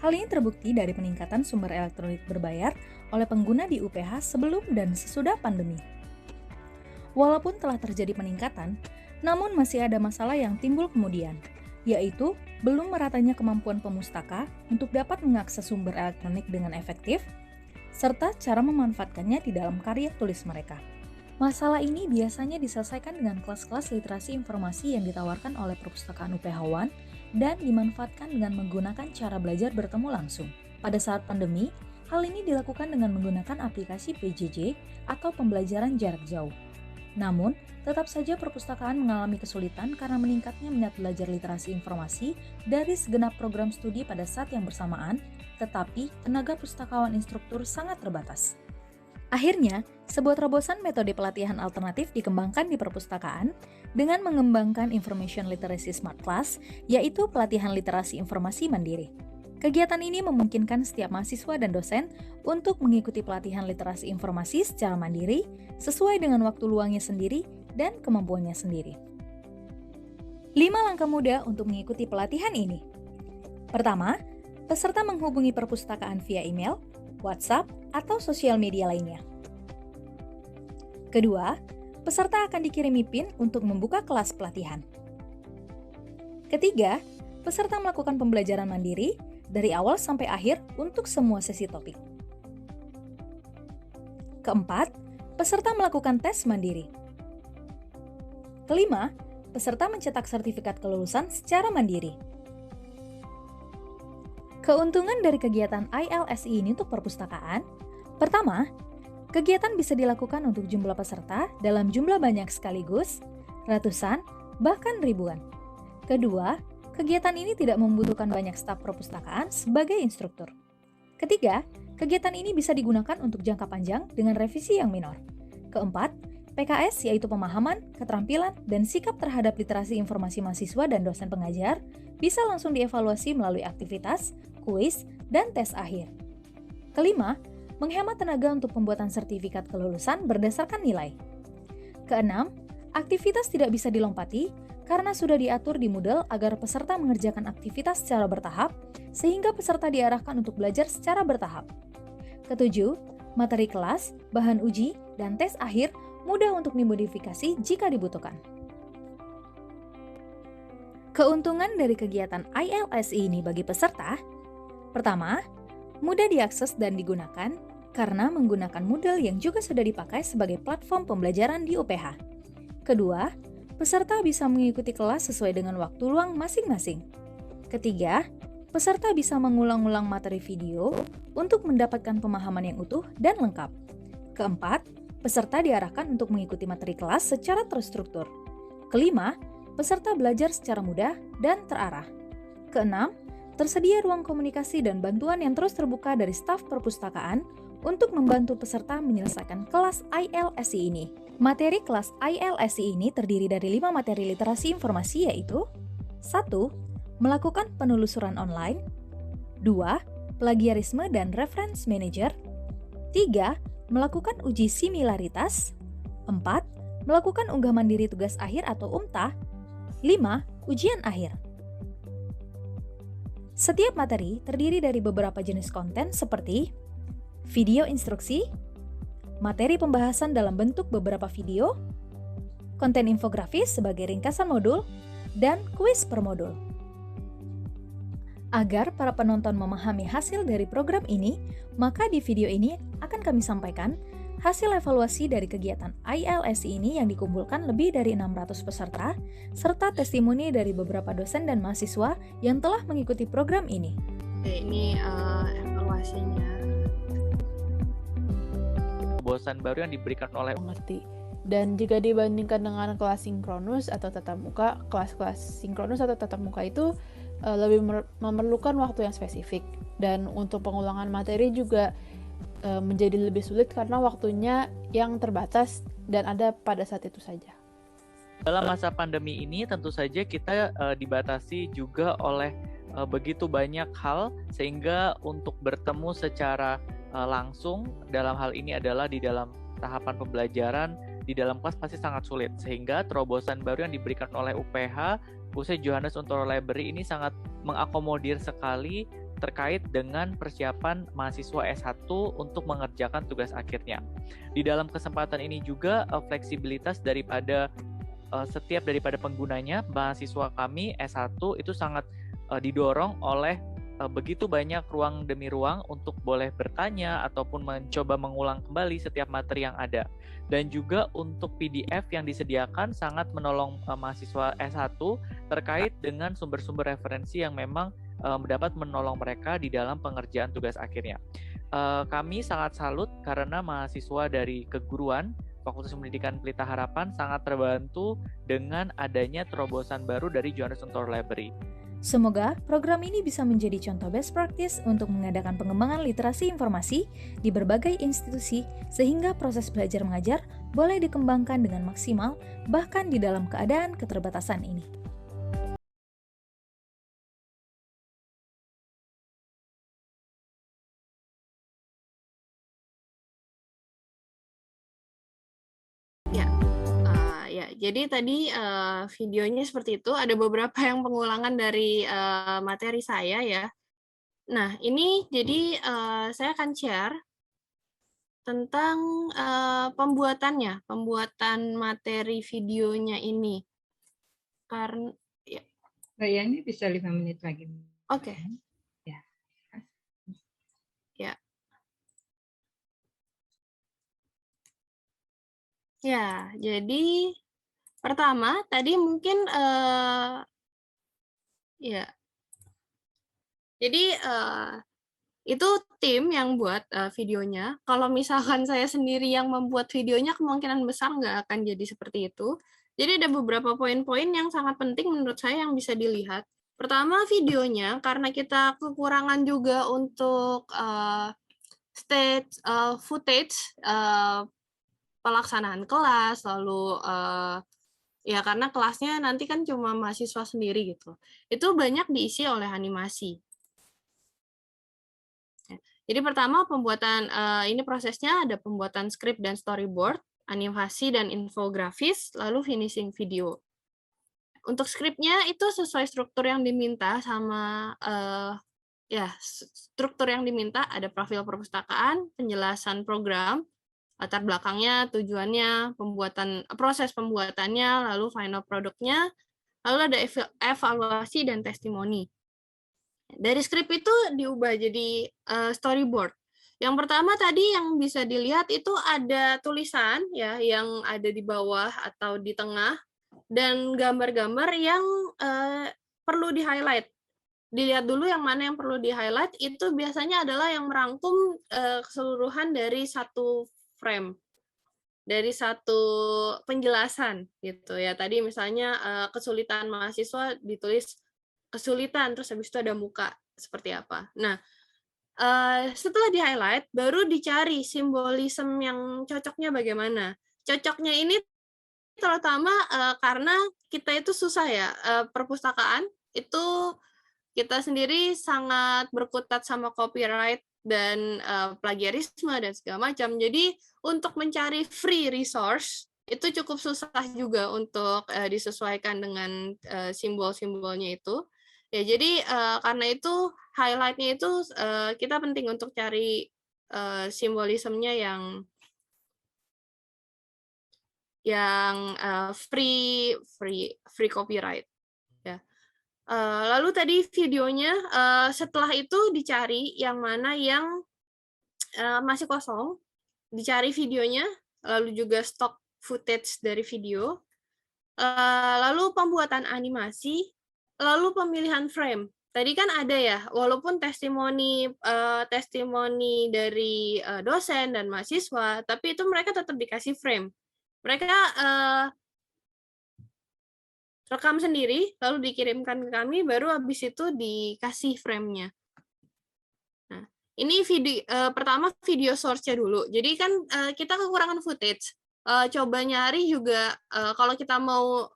Hal ini terbukti dari peningkatan sumber elektronik berbayar oleh pengguna di UPH sebelum dan sesudah pandemi. Walaupun telah terjadi peningkatan, namun masih ada masalah yang timbul kemudian, yaitu belum meratanya kemampuan pemustaka untuk dapat mengakses sumber elektronik dengan efektif, serta cara memanfaatkannya di dalam karya tulis mereka. Masalah ini biasanya diselesaikan dengan kelas-kelas literasi informasi yang ditawarkan oleh perpustakaan UPH One dan dimanfaatkan dengan menggunakan cara belajar bertemu langsung. Pada saat pandemi, hal ini dilakukan dengan menggunakan aplikasi PJJ atau pembelajaran jarak jauh. Namun, tetap saja perpustakaan mengalami kesulitan karena meningkatnya minat belajar literasi informasi dari segenap program studi pada saat yang bersamaan, tetapi tenaga pustakawan instruktur sangat terbatas. Akhirnya, sebuah terobosan metode pelatihan alternatif dikembangkan di perpustakaan dengan mengembangkan Information Literacy Smart Class, yaitu pelatihan literasi informasi mandiri. Kegiatan ini memungkinkan setiap mahasiswa dan dosen untuk mengikuti pelatihan literasi informasi secara mandiri, sesuai dengan waktu luangnya sendiri dan kemampuannya sendiri. 5 langkah mudah untuk mengikuti pelatihan ini. Pertama, peserta menghubungi perpustakaan via email, WhatsApp, atau sosial media lainnya. Kedua, peserta akan dikirimi PIN untuk membuka kelas pelatihan. Ketiga, peserta melakukan pembelajaran mandiri dari awal sampai akhir untuk semua sesi topik. Keempat, peserta melakukan tes mandiri. Kelima, peserta mencetak sertifikat kelulusan secara mandiri. Keuntungan dari kegiatan ILSI ini untuk perpustakaan, pertama, kegiatan bisa dilakukan untuk jumlah peserta dalam jumlah banyak sekaligus, ratusan, bahkan ribuan. Kedua, kegiatan ini tidak membutuhkan banyak staf perpustakaan sebagai instruktur. Ketiga, kegiatan ini bisa digunakan untuk jangka panjang dengan revisi yang minor. Keempat, PKS yaitu pemahaman, keterampilan, dan sikap terhadap literasi informasi mahasiswa dan dosen pengajar bisa langsung dievaluasi melalui aktivitas, kuis, dan tes akhir. Kelima, menghemat tenaga untuk pembuatan sertifikat kelulusan berdasarkan nilai. Keenam, aktivitas tidak bisa dilompati karena sudah diatur di Moodle agar peserta mengerjakan aktivitas secara bertahap, sehingga peserta diarahkan untuk belajar secara bertahap. Ketujuh, materi kelas, bahan uji, dan tes akhir mudah untuk dimodifikasi jika dibutuhkan. Keuntungan dari kegiatan ILSI ini bagi peserta, pertama, mudah diakses dan digunakan karena menggunakan Moodle yang juga sudah dipakai sebagai platform pembelajaran di UPH. Kedua, peserta bisa mengikuti kelas sesuai dengan waktu luang masing-masing. Ketiga, peserta bisa mengulang-ulang materi video untuk mendapatkan pemahaman yang utuh dan lengkap. Keempat, peserta diarahkan untuk mengikuti materi kelas secara terstruktur. Kelima, peserta belajar secara mudah dan terarah. Keenam, tersedia ruang komunikasi dan bantuan yang terus terbuka dari staf perpustakaan untuk membantu peserta menyelesaikan kelas ILSI ini. Materi kelas ILSI ini terdiri dari 5 materi literasi informasi yaitu 1. Melakukan penelusuran online. 2. Plagiarisme dan reference manager. 3. Melakukan uji similaritas. 4. Melakukan unggah mandiri tugas akhir atau UMTA. 5. Ujian akhir. Setiap materi terdiri dari beberapa jenis konten seperti video instruksi, materi pembahasan dalam bentuk beberapa video, konten infografis sebagai ringkasan modul, dan kuis per modul. Agar para penonton memahami hasil dari program ini, maka di video ini akan kami sampaikan hasil evaluasi dari kegiatan ILSI ini yang dikumpulkan lebih dari 600 peserta, serta testimoni dari beberapa dosen dan mahasiswa yang telah mengikuti program ini. Oke, ini evaluasinya. Terobosan baru yang diberikan oleh mengerti. Dan jika dibandingkan dengan kelas sinkronus atau tatap muka, kelas-kelas sinkronus atau tatap muka itu lebih memerlukan waktu yang spesifik. Dan untuk pengulangan materi juga menjadi lebih sulit karena waktunya yang terbatas dan ada pada saat itu saja. Dalam masa pandemi ini tentu saja kita dibatasi juga oleh begitu banyak hal, sehingga untuk bertemu secara langsung dalam hal ini adalah di dalam tahapan pembelajaran di dalam kelas pasti sangat sulit, sehingga terobosan baru yang diberikan oleh UPH khususnya Johannes Untoro Library ini sangat mengakomodir sekali terkait dengan persiapan mahasiswa S1 untuk mengerjakan tugas akhirnya. Di dalam kesempatan ini juga fleksibilitas daripada daripada penggunanya, mahasiswa kami S1 itu sangat didorong oleh begitu banyak ruang demi ruang untuk boleh bertanya ataupun mencoba mengulang kembali setiap materi yang ada. Dan juga untuk PDF yang disediakan sangat menolong mahasiswa S1 terkait dengan sumber-sumber referensi yang memang dapat menolong mereka di dalam pengerjaan tugas akhirnya. Kami sangat salut karena mahasiswa dari keguruan Fakultas Pendidikan Pelita Harapan sangat terbantu dengan adanya terobosan baru dari Johannes Untoro Library. Semoga program ini bisa menjadi contoh best practice untuk mengadakan pengembangan literasi informasi di berbagai institusi sehingga proses belajar mengajar boleh dikembangkan dengan maksimal bahkan di dalam keadaan keterbatasan ini. Ya, jadi tadi videonya seperti itu, ada beberapa yang pengulangan dari materi saya ya. Nah, ini jadi saya akan share tentang pembuatan materi videonya ini. Karena ya. Mbak Yani bisa 5 menit lagi. Oke. Ya. Ya. Ya, jadi pertama tadi mungkin ya. Jadi itu tim yang buat videonya. Kalau misalkan saya sendiri yang membuat videonya, kemungkinan besar nggak akan jadi seperti itu. Jadi ada beberapa poin-poin yang sangat penting menurut saya yang bisa dilihat. Pertama, videonya, karena kita kekurangan juga untuk footage pelaksanaan kelas, lalu ya karena kelasnya nanti kan cuma mahasiswa sendiri gitu. Itu banyak diisi oleh animasi. Jadi pertama pembuatan ini prosesnya ada pembuatan skrip dan storyboard, animasi dan infografis, lalu finishing video. Untuk skripnya itu sesuai struktur yang diminta sama ya struktur yang diminta, ada profil perpustakaan, penjelasan program, latar belakangnya, tujuannya, proses pembuatannya, lalu final produknya, lalu ada evaluasi dan testimoni. Dari skrip itu diubah jadi storyboard. Yang pertama tadi yang bisa dilihat itu ada tulisan ya yang ada di bawah atau di tengah dan gambar-gambar yang perlu di-highlight. dilihat dulu yang mana yang perlu di-highlight, itu biasanya adalah yang merangkum keseluruhan dari satu frame, dari satu penjelasan gitu ya. Tadi misalnya kesulitan mahasiswa ditulis kesulitan, terus habis itu ada muka seperti apa. Nah, setelah di-highlight, baru dicari simbolisme yang cocoknya bagaimana. Cocoknya ini terutama karena kita itu susah ya, perpustakaan itu kita sendiri sangat berkutat sama copyright dan plagiarisme dan segala macam. Jadi untuk mencari free resource itu cukup susah juga untuk disesuaikan dengan simbol-simbolnya itu. Ya, jadi karena itu highlight-nya itu kita penting untuk cari simbolismenya yang free copyright. Ya. Lalu tadi videonya setelah itu dicari yang mana yang masih kosong, dicari videonya, lalu juga stock footage dari video, lalu pembuatan animasi, lalu pemilihan frame. Tadi kan ada ya, walaupun testimoni dari dosen dan mahasiswa, tapi itu mereka tetap dikasih frame. Mereka rekam sendiri, lalu dikirimkan ke kami, baru habis itu dikasih frame-nya. Nah, ini video pertama video source-nya dulu. Jadi kan kita kekurangan footage. Coba nyari juga kalau kita mau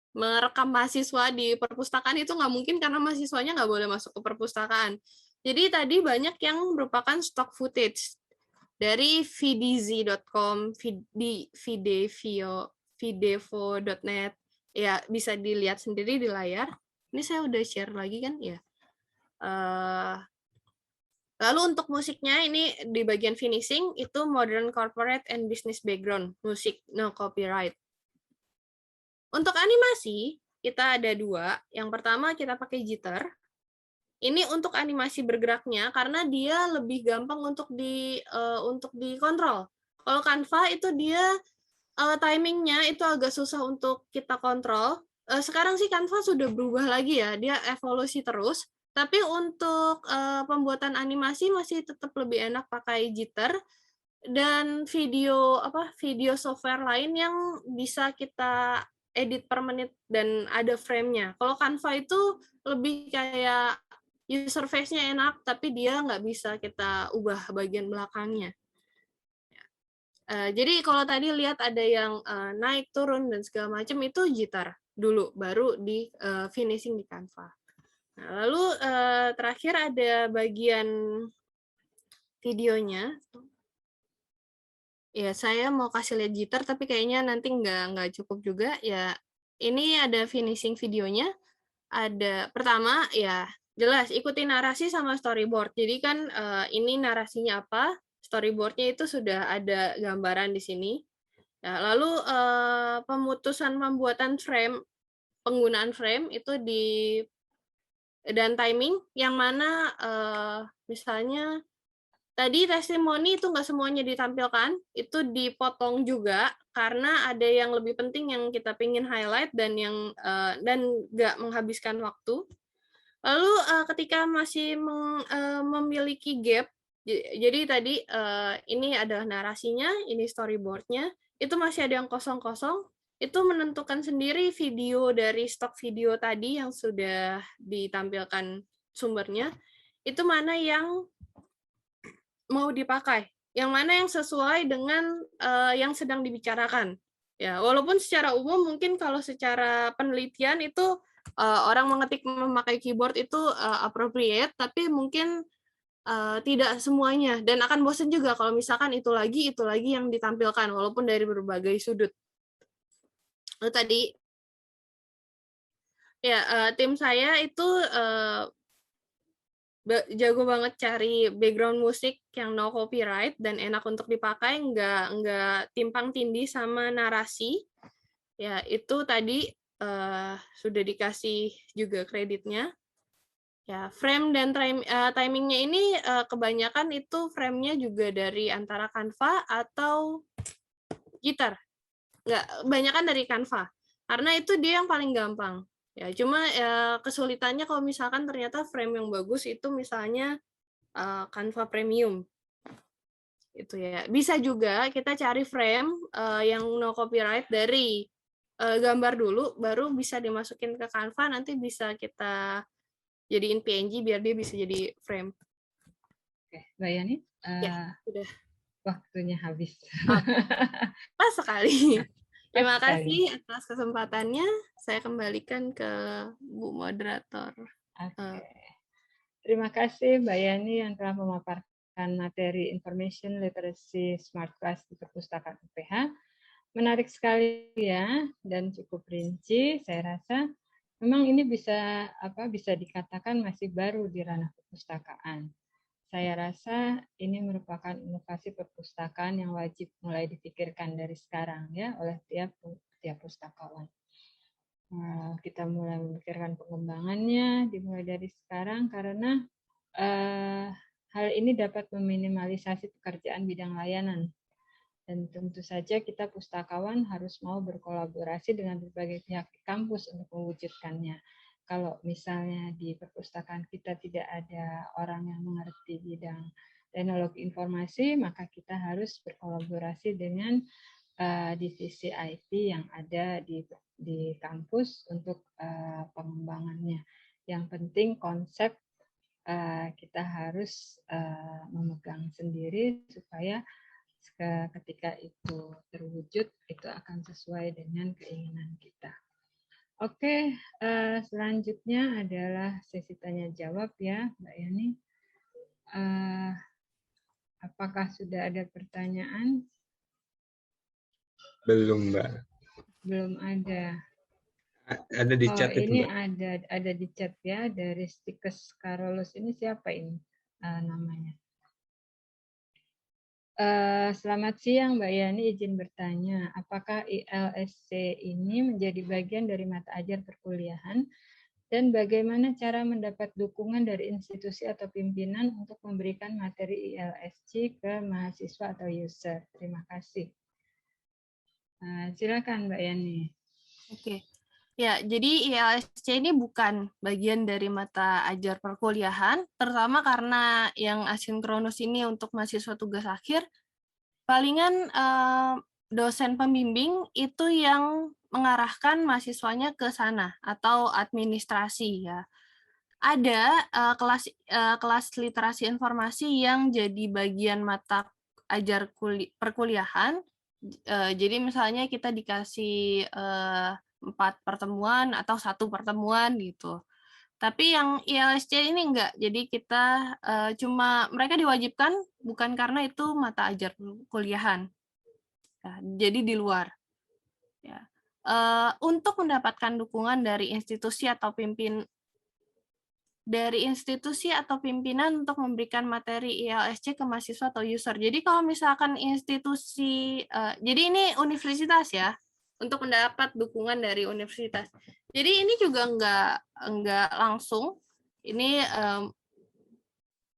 merekam mahasiswa di perpustakaan itu nggak mungkin karena mahasiswanya nggak boleh masuk ke perpustakaan. Jadi tadi banyak yang merupakan stock footage dari vdz.com, videvo.net, ya bisa dilihat sendiri di layar. Ini saya udah share lagi kan ya. Lalu untuk musiknya ini di bagian finishing itu modern corporate and business background, musik no copyright. Untuk animasi kita ada 2. Yang pertama kita pakai jitter. Ini untuk animasi bergeraknya karena dia lebih gampang untuk dikontrol. Kalau Canva itu dia timingnya itu agak susah untuk kita kontrol. Sekarang sih Canva sudah berubah lagi ya, dia evolusi terus. Tapi untuk pembuatan animasi masih tetap lebih enak pakai jitter dan video software lain yang bisa kita edit per menit dan ada frame-nya. Kalau Canva itu lebih kayak user face-nya enak, tapi dia nggak bisa kita ubah bagian belakangnya. Jadi kalau tadi lihat ada yang naik, turun, dan segala macam itu jitter dulu, baru di finishing di Canva. Nah, lalu terakhir ada bagian videonya. Ya, saya mau kasih lihat jitter, tapi kayaknya nanti nggak cukup juga. Ya, ini ada finishing videonya. Ada pertama ya jelas ikuti narasi sama storyboard. Jadi kan ini narasinya apa, storyboardnya itu sudah ada gambaran di sini. Ya, lalu pemutusan pembuatan frame, penggunaan frame itu dan timing yang mana misalnya tadi testimoni itu nggak semuanya ditampilkan, itu dipotong juga karena ada yang lebih penting yang kita pingin highlight dan nggak menghabiskan waktu. Lalu ketika masih memiliki gap, jadi tadi ini adalah narasinya, ini storyboard-nya, itu masih ada yang kosong-kosong, itu menentukan sendiri video dari stok video tadi yang sudah ditampilkan sumbernya, itu mana yang mau dipakai, yang mana yang sesuai dengan yang sedang dibicarakan. Ya, walaupun secara umum mungkin kalau secara penelitian itu orang mengetik memakai keyboard itu appropriate, tapi mungkin tidak semuanya dan akan bosan juga kalau misalkan itu lagi yang ditampilkan walaupun dari berbagai sudut. Lalu tadi ya tim saya itu jago banget cari background musik yang no copyright dan enak untuk dipakai, nggak timpang tindih sama narasi. Ya, itu tadi sudah dikasih juga kreditnya. Ya, frame dan timingnya ini kebanyakan itu frame-nya juga dari antara Canva atau Jitter. Nggak, kebanyakan dari Canva. Karena itu dia yang paling gampang. Ya, cuma kesulitannya kalau misalkan ternyata frame yang bagus itu misalnya Canva Premium. Itu ya. Bisa juga kita cari frame yang no copyright dari gambar dulu, baru bisa dimasukin ke Canva, nanti bisa kita jadiin PNG biar dia bisa jadi frame. Oke, Mbak Yani, Ya, sudah. waktunya habis. Pas sekali. Pas Terima sekali. kasih atas kesempatannya. Saya kembalikan ke Bu Moderator. Oke. Terima kasih Mbak Yani yang telah memaparkan materi Information Literacy Smart Class di Perpustakaan UPH. Menarik sekali ya dan cukup rinci. Saya rasa memang ini bisa dikatakan masih baru di ranah perpustakaan. Saya rasa ini merupakan inovasi perpustakaan yang wajib mulai dipikirkan dari sekarang ya oleh tiap pustakawan. Kita mulai memikirkan pengembangannya dimulai dari sekarang karena hal ini dapat meminimalisasi pekerjaan bidang layanan. Dan tentu saja kita pustakawan harus mau berkolaborasi dengan berbagai pihak di kampus untuk mewujudkannya. Kalau misalnya di perpustakaan kita tidak ada orang yang mengerti bidang teknologi informasi, maka kita harus berkolaborasi dengan divisi IT yang ada di kampus untuk pengembangannya. Yang penting konsep kita harus memegang sendiri supaya ketika itu terwujud itu akan sesuai dengan keinginan kita. Oke, selanjutnya adalah sesi tanya jawab ya, Mbak Yani. Apakah sudah ada pertanyaan? Belum, Mbak. Belum ada. Ada di chat itu, ini Mbak. ada di chat ya, dari Stikes Carolus. Ini siapa ini namanya? Selamat siang Mbak Yani, izin bertanya, apakah ILSC ini menjadi bagian dari mata ajar perkuliahan dan bagaimana cara mendapat dukungan dari institusi atau pimpinan untuk memberikan materi ILSC ke mahasiswa atau user? Terima kasih. Silakan Mbak Yani. Oke. Ya, jadi ILSC ini bukan bagian dari mata ajar perkuliahan, terutama karena yang asinkronus ini untuk mahasiswa tugas akhir, palingan dosen pembimbing itu yang mengarahkan mahasiswanya ke sana, atau administrasi ya. Ada kelas literasi informasi yang jadi bagian mata ajar perkuliahan, jadi misalnya kita dikasih 4 pertemuan atau 1 pertemuan gitu. Tapi yang ILSC ini enggak, jadi kita cuma mereka diwajibkan bukan karena itu mata ajar kuliahan. Ya, jadi di luar. Ya. Untuk mendapatkan dukungan dari institusi atau pimpinan untuk memberikan materi ILSC ke mahasiswa atau user. Jadi kalau misalkan institusi, jadi ini universitas ya, untuk mendapat dukungan dari universitas. Jadi ini juga enggak langsung, ini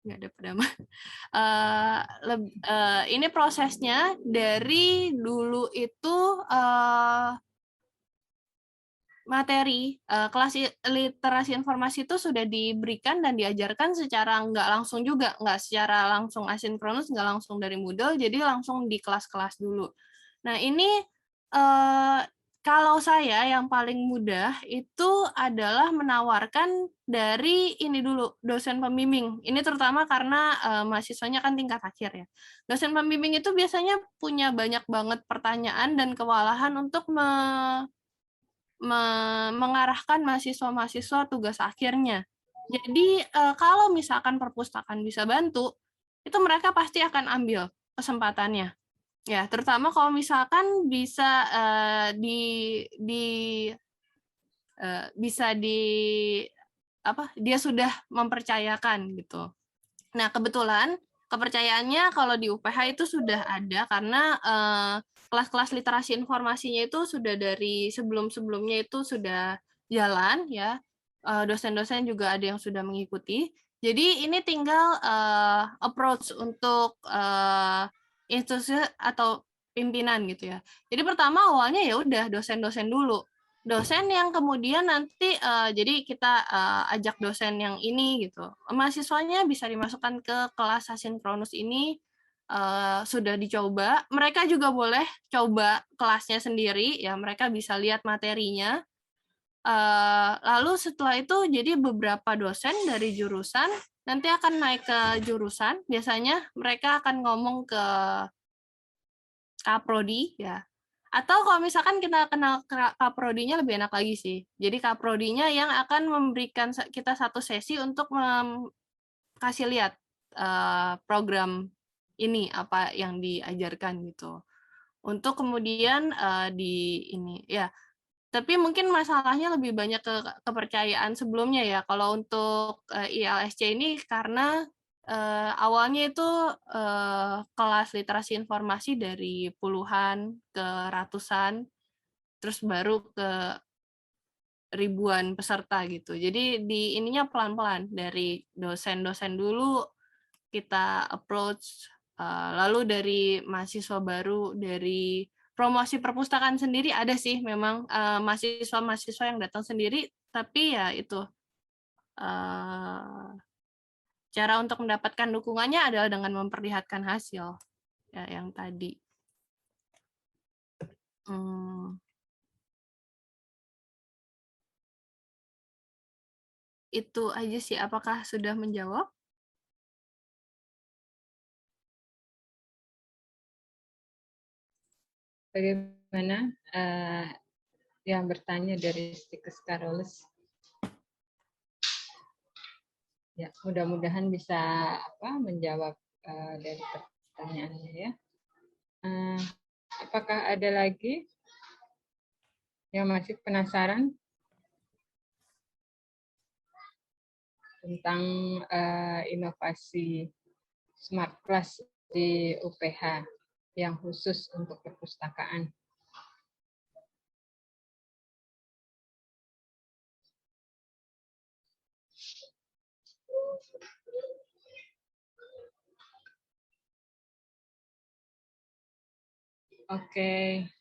nggak ada pedoman. Ini prosesnya dari dulu itu materi kelas literasi informasi itu sudah diberikan dan diajarkan secara nggak langsung juga, nggak secara langsung asinkronus, nggak langsung dari Moodle, jadi langsung di kelas-kelas dulu. Nah ini kalau saya yang paling mudah itu adalah menawarkan dari ini dulu, dosen pembimbing. Ini terutama karena mahasiswanya kan tingkat akhir ya. Dosen pembimbing itu biasanya punya banyak banget pertanyaan dan kewalahan untuk mengarahkan mahasiswa-mahasiswa tugas akhirnya. Jadi kalau misalkan perpustakaan bisa bantu, itu mereka pasti akan ambil kesempatannya. Ya, terutama kalau misalkan bisa dia sudah mempercayakan gitu. Nah, kebetulan kepercayaannya kalau di UPH itu sudah ada karena kelas-kelas literasi informasinya itu sudah dari sebelum-sebelumnya itu sudah jalan ya. Dosen-dosen juga ada yang sudah mengikuti. Jadi ini tinggal approach untuk institusi atau pimpinan gitu ya. Jadi pertama awalnya ya udah dosen-dosen dulu. dosen yang kemudian nanti jadi kita ajak dosen yang ini gitu. Mahasiswanya bisa dimasukkan ke kelas asinkronus ini sudah dicoba. Mereka juga boleh coba kelasnya sendiri ya, mereka bisa lihat materinya. Lalu setelah itu jadi beberapa dosen dari jurusan nanti akan naik ke jurusan. Biasanya mereka akan ngomong ke Kaprodi ya. Atau kalau misalkan kita kenal Kaprodinya lebih enak lagi sih. Jadi Kaprodinya yang akan memberikan kita satu sesi untuk kasih lihat program ini apa yang diajarkan gitu. Untuk kemudian di ini ya. Tapi mungkin masalahnya lebih banyak ke kepercayaan sebelumnya ya. Kalau untuk ILSC ini karena awalnya itu kelas literasi informasi dari puluhan ke ratusan, terus baru ke ribuan peserta gitu. Jadi di ininya pelan-pelan dari dosen-dosen dulu kita approach, lalu dari mahasiswa baru, dari promosi perpustakaan sendiri ada sih memang mahasiswa-mahasiswa yang datang sendiri, tapi ya itu cara untuk mendapatkan dukungannya adalah dengan memperlihatkan hasil ya yang tadi. Itu aja sih. Apakah sudah menjawab? Bagaimana yang bertanya dari Stikes Carolus? Ya, mudah-mudahan bisa menjawab dari pertanyaannya ya. Apakah ada lagi yang masih penasaran tentang inovasi Smart Class di UPH yang khusus untuk perpustakaan? Oke,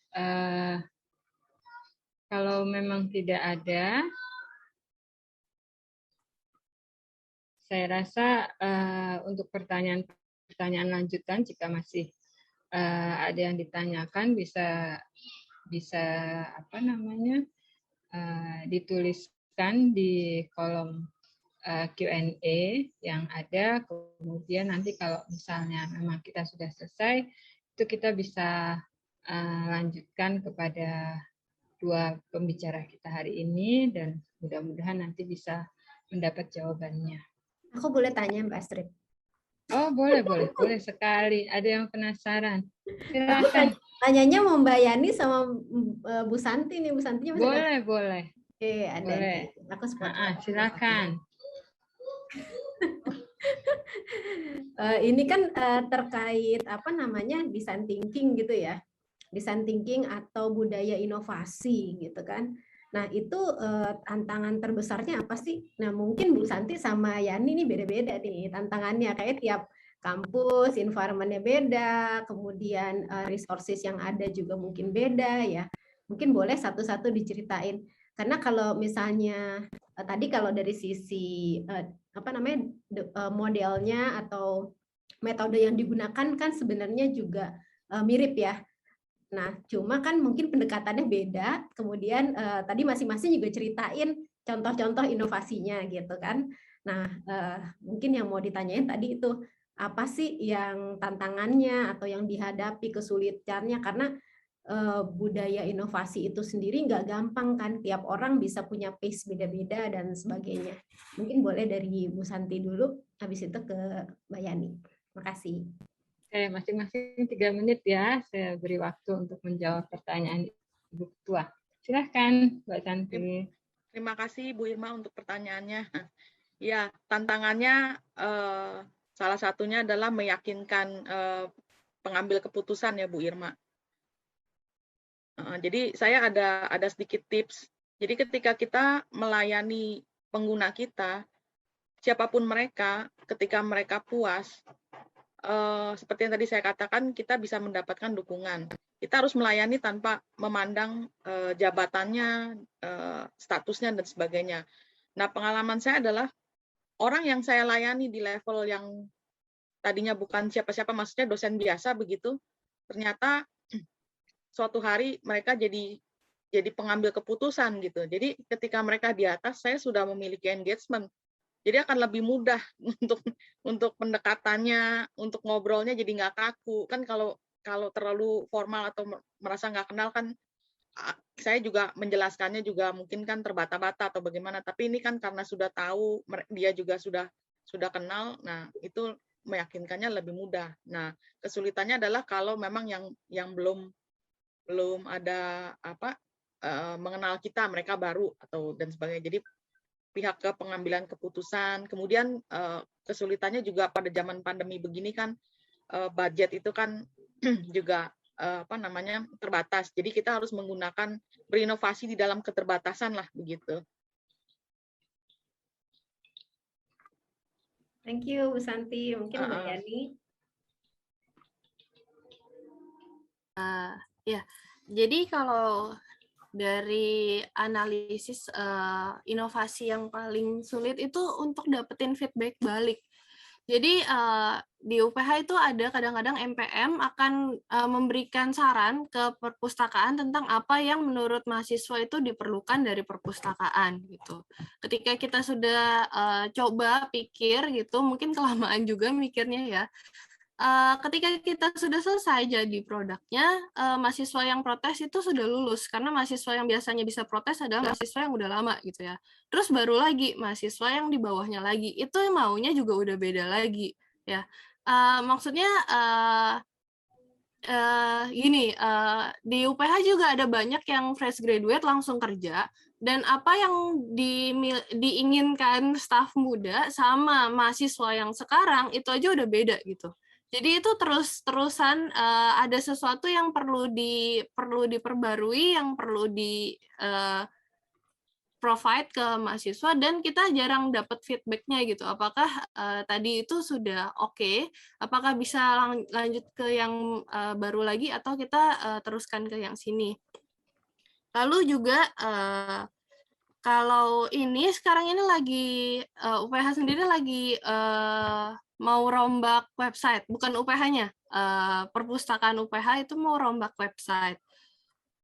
kalau memang tidak ada, saya rasa untuk pertanyaan lanjutan jika masih ada yang ditanyakan bisa dituliskan di kolom Q&A yang ada. Kemudian nanti kalau misalnya memang kita sudah selesai, itu kita bisa lanjutkan kepada dua pembicara kita hari ini dan mudah-mudahan nanti bisa mendapat jawabannya. Aku boleh tanya Mbak Astrid? Oh, boleh sekali. Ada yang penasaran. Silakan. Tanyanya mau Mbak Yani sama Bu Santi nih. Bu Santinya boleh. Oke, ada. Boleh. Aku silakan. Ini kan terkait design thinking gitu ya. Design thinking atau budaya inovasi gitu kan. Nah, itu tantangan terbesarnya apa sih? Nah, mungkin Bu Santi sama Yani ini beda-beda nih tantangannya. Kayak tiap kampus, environment-nya beda, kemudian resources yang ada juga mungkin beda ya. Mungkin boleh satu-satu diceritain. Karena kalau misalnya tadi kalau dari sisi modelnya atau metode yang digunakan kan sebenarnya juga mirip ya. Nah, cuma kan mungkin pendekatannya beda. Kemudian tadi masing-masing juga ceritain contoh-contoh inovasinya gitu kan. Nah, mungkin yang mau ditanyain tadi itu apa sih yang tantangannya atau yang dihadapi kesulitannya, karena budaya inovasi itu sendiri nggak gampang kan. Tiap orang bisa punya pace beda-beda dan sebagainya. Mungkin boleh dari Bu Santi dulu, habis itu ke Mbak Yani. Terima kasih. Oke, masing-masing 3 menit ya. Saya beri waktu untuk menjawab pertanyaan Ibu Ketua. Silahkan, Mbak Santi. Terima kasih Bu Irma untuk pertanyaannya. Ya, tantangannya salah satunya adalah meyakinkan pengambil keputusan ya Bu Irma. Jadi saya ada sedikit tips. Jadi ketika kita melayani pengguna kita, siapapun mereka, ketika mereka puas, seperti yang tadi saya katakan, kita bisa mendapatkan dukungan. Kita harus melayani tanpa memandang jabatannya, statusnya, dan sebagainya. Nah, pengalaman saya adalah orang yang saya layani di level yang tadinya bukan siapa-siapa, maksudnya dosen biasa begitu, ternyata suatu hari mereka jadi pengambil keputusan gitu. Jadi ketika mereka di atas, saya sudah memiliki engagement. Jadi akan lebih mudah untuk pendekatannya, untuk ngobrolnya jadi nggak kaku. Kan kalau terlalu formal atau merasa nggak kenal kan, saya juga menjelaskannya juga mungkin kan terbata-bata atau bagaimana. Tapi ini kan karena sudah tahu, dia juga sudah kenal. Nah, itu meyakinkannya lebih mudah. Nah, kesulitannya adalah kalau memang yang belum ada mengenal kita, mereka baru atau dan sebagainya. Jadi pihak ke pengambilan keputusan. Kemudian kesulitannya juga pada zaman pandemi begini kan, budget itu kan juga terbatas. Jadi kita harus menggunakan, berinovasi di dalam keterbatasan lah begitu. Thank you Bu Santi. Mungkin Mbak Yani. Ya, jadi kalau dari analisis inovasi yang paling sulit itu untuk dapetin feedback balik. Jadi di UPH itu ada kadang-kadang MPM akan memberikan saran ke perpustakaan tentang apa yang menurut mahasiswa itu diperlukan dari perpustakaan gitu. Ketika kita sudah coba pikir gitu, mungkin kelamaan juga mikirnya ya. Ketika kita sudah selesai jadi produknya, mahasiswa yang protes itu sudah lulus, karena mahasiswa yang biasanya bisa protes adalah mahasiswa yang udah lama gitu ya. Terus baru lagi mahasiswa yang di bawahnya lagi, itu maunya juga udah beda lagi ya. Maksudnya gini, di UPH juga ada banyak yang fresh graduate langsung kerja, dan apa yang diinginkan staf muda sama mahasiswa yang sekarang itu aja udah beda gitu. Jadi itu terus-terusan ada sesuatu yang perlu diperbarui, yang perlu provide ke mahasiswa, dan kita jarang dapat feedback-nya gitu. Apakah tadi itu sudah oke? Apakah bisa lanjut ke yang baru lagi atau kita teruskan ke yang sini? Lalu juga kalau ini sekarang ini lagi UPH sendiri lagi mau rombak website, bukan UPH-nya, perpustakaan UPH itu mau rombak website.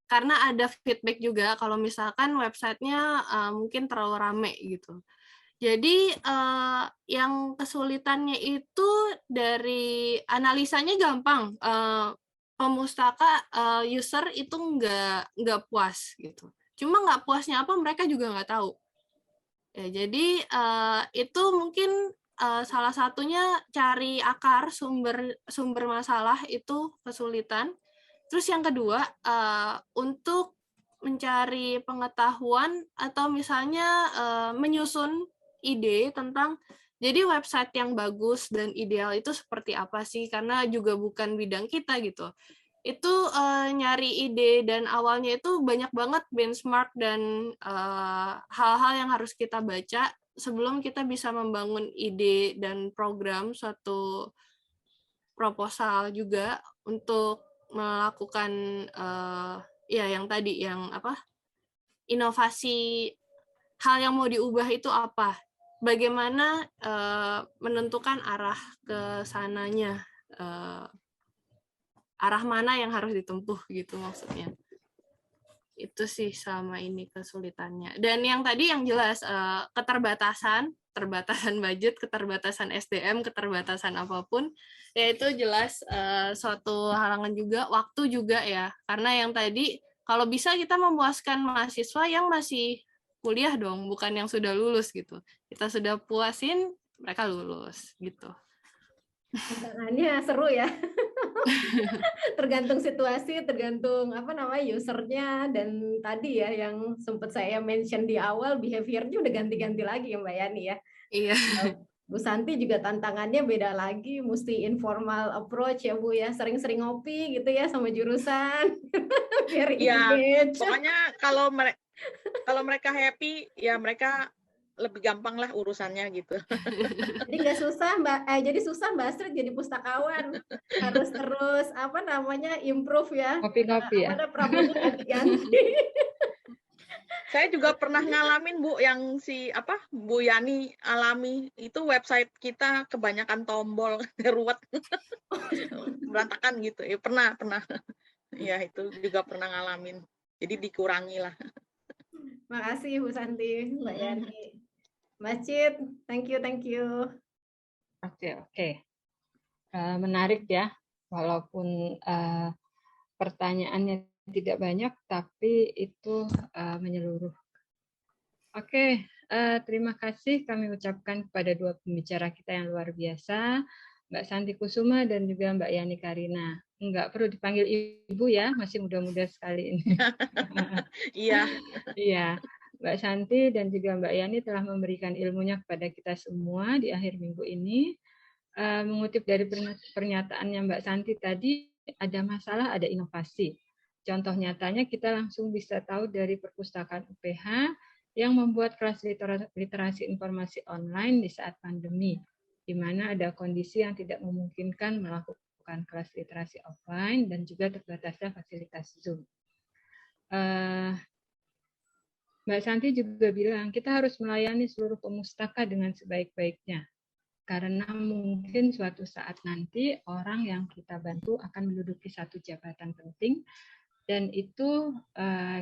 Karena ada feedback juga kalau misalkan websitenya mungkin terlalu rame gitu. Jadi yang kesulitannya itu dari analisanya gampang, pemustaka user itu nggak puas gitu. Cuma nggak puasnya apa mereka juga nggak tahu. Ya, jadi itu mungkin salah satunya cari akar sumber masalah itu kesulitan. Terus yang kedua, untuk mencari pengetahuan atau misalnya menyusun ide tentang jadi website yang bagus dan ideal itu seperti apa sih, karena juga bukan bidang kita gitu. Itu nyari ide, dan awalnya itu banyak banget benchmark dan hal-hal yang harus kita baca sebelum kita bisa membangun ide dan program suatu proposal juga untuk melakukan ya yang tadi yang inovasi, hal yang mau diubah itu apa, bagaimana menentukan arah ke sananya, arah mana yang harus ditempuh gitu maksudnya. Itu sih sama ini kesulitannya. Dan yang tadi yang jelas keterbatasan budget, keterbatasan SDM, keterbatasan apapun, ya itu jelas suatu halangan juga, waktu juga ya. Karena yang tadi kalau bisa kita memuaskan mahasiswa yang masih kuliah dong, bukan yang sudah lulus gitu. Kita sudah puasin, mereka lulus gitu. Tantangannya seru ya. Tergantung situasi, tergantung usernya, dan tadi ya yang sempat saya mention di awal, behavior-nya udah ganti-ganti lagi ya Mbak Yani ya. Iya. Bu Santi juga tantangannya beda lagi, mesti informal approach ya Bu ya, sering-sering ngopi gitu ya sama jurusan. Biar ya, engage. pokoknya kalau mereka happy ya mereka lebih gampang lah urusannya gitu. Jadi nggak susah jadi susah Mbak Astrid jadi pustakawan, harus terus apa namanya improve ya, Ngopi-ngopi ya. problemnya ganti-ganti. Saya juga pernah ngalamin Bu yang Bu Yani alami, itu website kita kebanyakan tombol, ruwet, berantakan gitu. Ya, pernah. Ya itu juga pernah ngalamin. Jadi dikurangi lah. Makasih Bu Santi, Mbak Yani. Mbak Cid, thank you. Oke. Menarik ya, walaupun pertanyaannya tidak banyak, tapi itu menyeluruh. Oke, terima kasih kami ucapkan kepada dua pembicara kita yang luar biasa, Mbak Santi Kusuma dan juga Mbak Yani Karina. Enggak perlu dipanggil Ibu ya, masih muda-muda sekali ini. Iya. Iya, Mbak Santi dan juga Mbak Yani telah memberikan ilmunya kepada kita semua di akhir minggu ini. Mengutip dari pernyataannya Mbak Santi tadi, ada masalah, ada inovasi. Contoh nyatanya kita langsung bisa tahu dari perpustakaan UPH yang membuat kelas literasi informasi online di saat pandemi, di mana ada kondisi yang tidak memungkinkan melakukan kelas literasi offline dan juga terbatasnya fasilitas Zoom. Mbak Santi juga bilang kita harus melayani seluruh pemustaka dengan sebaik-baiknya. Karena mungkin suatu saat nanti orang yang kita bantu akan menduduki satu jabatan penting dan itu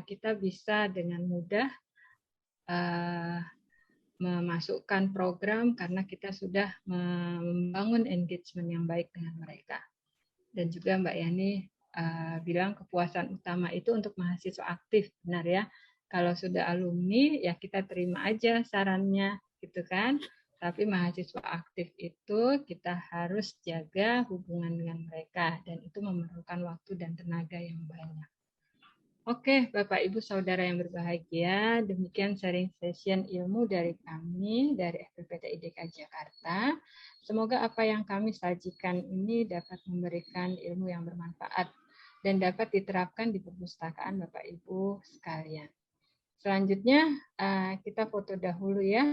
kita bisa dengan mudah memasukkan program karena kita sudah membangun engagement yang baik dengan mereka. Dan juga Mbak Yani bilang kepuasan utama itu untuk mahasiswa aktif, benar ya. Kalau sudah alumni ya kita terima aja sarannya gitu kan. Tapi mahasiswa aktif itu kita harus jaga hubungan dengan mereka dan itu memerlukan waktu dan tenaga yang banyak. Oke, Bapak Ibu Saudara yang berbahagia, demikian sharing session ilmu dari kami dari FPPT IDK Jakarta. Semoga apa yang kami sajikan ini dapat memberikan ilmu yang bermanfaat dan dapat diterapkan di perpustakaan Bapak Ibu sekalian. Selanjutnya kita foto dahulu ya,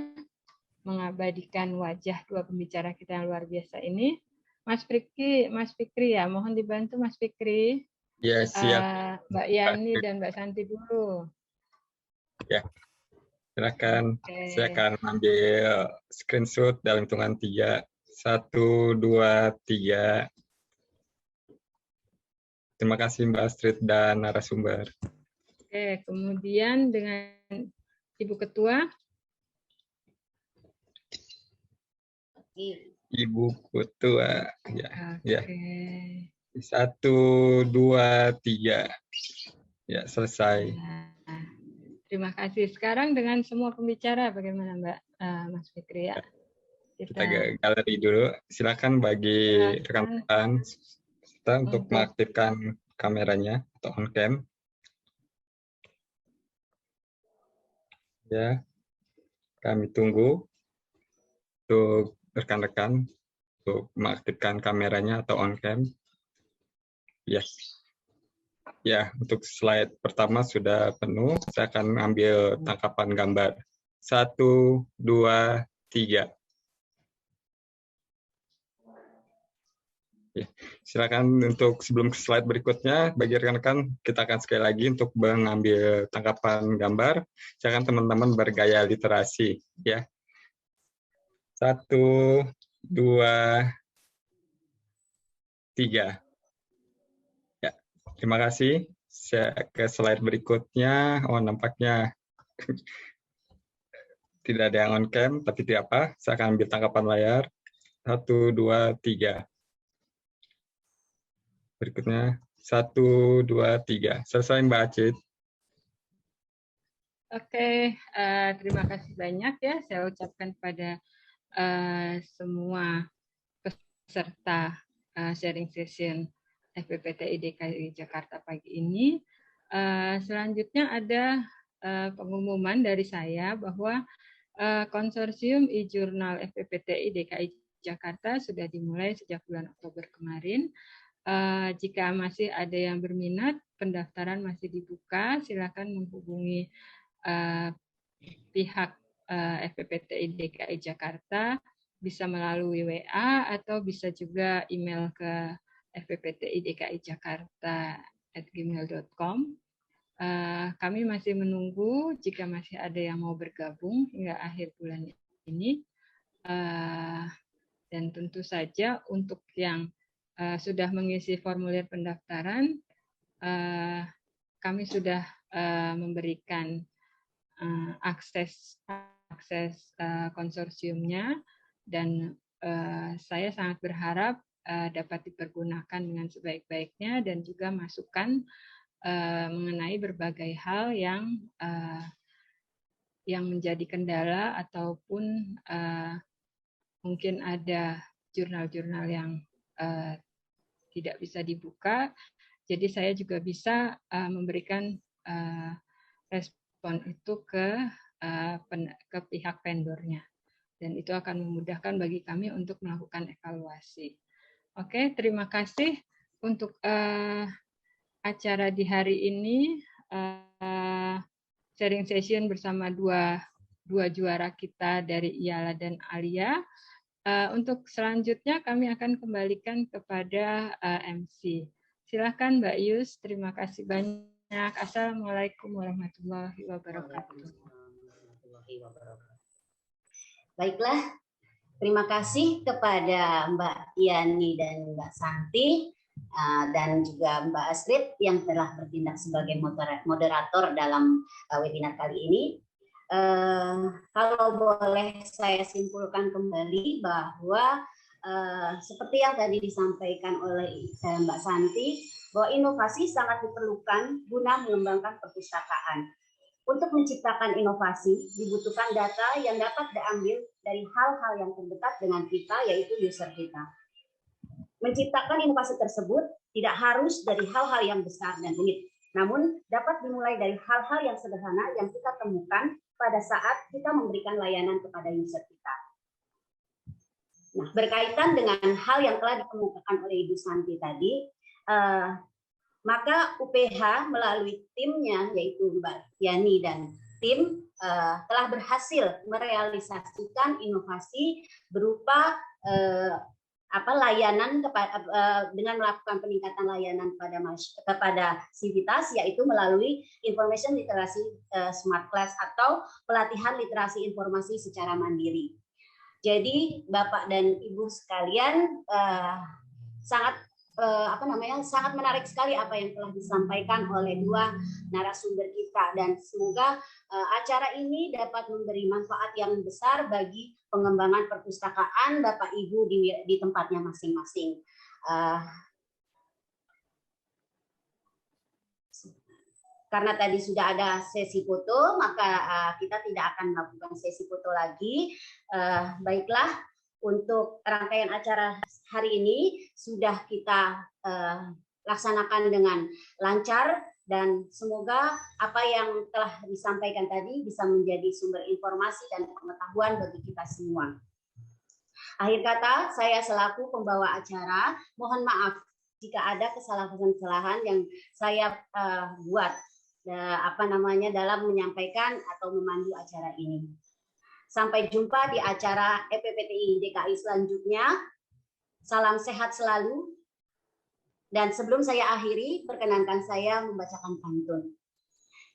mengabadikan wajah dua pembicara kita yang luar biasa ini. Mas Fikri ya, mohon dibantu Mas Fikri. Ya, siap. Mbak Yani dan Mbak Santi dulu. Ya, silakan. Okay. Saya akan ambil screenshot dalam hitungan 3. 1, 2, 3. Terima kasih Mbak Astrid dan narasumber. Oke, kemudian dengan Ibu Ketua. Ibu Ketua. Ya, ya. 1, 2, 3. Ya, selesai. Nah, terima kasih. Sekarang dengan semua pembicara bagaimana Mbak Mas Fikri ya? Kita galeri dulu. Silakan bagi rekan-rekan kita untuk mengaktifkan kameranya atau on cam. Ya, kami tunggu untuk rekan-rekan untuk mengaktifkan kameranya atau on cam. Yes. Ya, untuk slide pertama sudah penuh. Saya akan ambil tangkapan gambar. 1, 2, 3. Ya, silakan untuk sebelum ke slide berikutnya, bagi rekan-rekan kita akan sekali lagi untuk mengambil tangkapan gambar. Silakan teman-teman bergaya literasi, ya. 1, 2, 3. Ya, terima kasih. Saya ke slide berikutnya. Oh, nampaknya tidak ada yang on cam, tapi tidak apa. Saya akan ambil tangkapan layar. 1, 2, 3. Berikutnya 1, 2, 3. Selesai Mbak Acid. Oke, terima kasih banyak ya. Saya ucapkan pada semua peserta sharing session FPPT IDKI Jakarta pagi ini. Selanjutnya ada pengumuman dari saya bahwa konsorsium e-jurnal FPPT IDKI Jakarta sudah dimulai sejak bulan Oktober kemarin. Jika masih ada yang berminat, pendaftaran masih dibuka. Silakan menghubungi pihak FPPTI DKI Jakarta bisa melalui WA atau bisa juga email ke fpptidkijakarta@gmail.com. Kami masih menunggu jika masih ada yang mau bergabung hingga akhir bulan ini. Dan tentu saja untuk yang sudah mengisi formulir pendaftaran, kami sudah memberikan akses konsorsiumnya, dan saya sangat berharap dapat dipergunakan dengan sebaik-baiknya, dan juga masukan mengenai berbagai hal yang menjadi kendala ataupun mungkin ada jurnal-jurnal yang tidak bisa dibuka. Jadi saya juga bisa memberikan respon itu ke pihak vendornya, dan itu akan memudahkan bagi kami untuk melakukan evaluasi. Oke, terima kasih untuk acara di hari ini, sharing session bersama dua juara kita dari IALA dan Alia. Untuk selanjutnya kami akan kembalikan kepada MC. Silakan Mbak Yus, terima kasih banyak. Assalamualaikum warahmatullahi wabarakatuh. Baiklah, terima kasih kepada Mbak Yani dan Mbak Santi dan juga Mbak Astrid yang telah bertindak sebagai moderator dalam webinar kali ini. Kalau boleh saya simpulkan kembali bahwa seperti yang tadi disampaikan oleh Mbak Santi, bahwa inovasi sangat diperlukan guna mengembangkan perpustakaan. Untuk menciptakan inovasi dibutuhkan data yang dapat diambil dari hal-hal yang terdekat dengan kita, yaitu user kita. Menciptakan inovasi tersebut tidak harus dari hal-hal yang besar dan rumit, namun dapat dimulai dari hal-hal yang sederhana yang kita temukan pada saat kita memberikan layanan kepada user kita. Nah, berkaitan dengan hal yang telah dikemukakan oleh Ibu Santi tadi, maka UPH melalui timnya, yaitu Mbak Yani dan tim, telah berhasil merealisasikan inovasi berupa layanan dengan melakukan peningkatan layanan kepada sivitas, yaitu melalui information literacy smart class atau pelatihan literasi informasi secara mandiri. Jadi Bapak dan Ibu sekalian, sangat menarik sekali apa yang telah disampaikan oleh dua narasumber kita, dan semoga acara ini dapat memberi manfaat yang besar bagi pengembangan perpustakaan Bapak Ibu di tempatnya masing-masing. Karena tadi sudah ada sesi foto, maka kita tidak akan melakukan sesi foto lagi. Baiklah, untuk rangkaian acara hari ini sudah kita laksanakan dengan lancar, dan semoga apa yang telah disampaikan tadi bisa menjadi sumber informasi dan pengetahuan bagi kita semua. Akhir kata, saya selaku pembawa acara mohon maaf jika ada kesalahan-kesalahan yang saya buat dalam menyampaikan atau memandu acara ini. Sampai jumpa di acara FPPTI DKI selanjutnya. Salam sehat selalu. Dan sebelum saya akhiri, perkenankan saya membacakan pantun.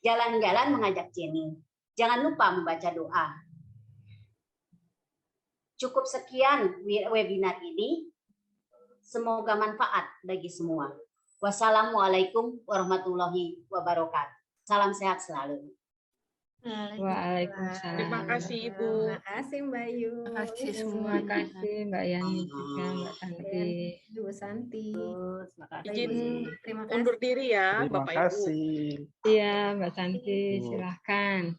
Jalan-jalan mengajak Jenny. Jangan lupa membaca doa. Cukup sekian webinar ini. Semoga manfaat bagi semua. Wassalamualaikum warahmatullahi wabarakatuh. Salam sehat selalu. Waalaikumsalam. Terima kasih Ibu. Terima kasih Mbak Yu. Terima kasih Mbak Yani juga, Mbak Santi. Ibu Santi. Izin Terima kasih. undur diri ya Terima Bapak Ibu. kasih. Iya Mbak Santi, silahkan.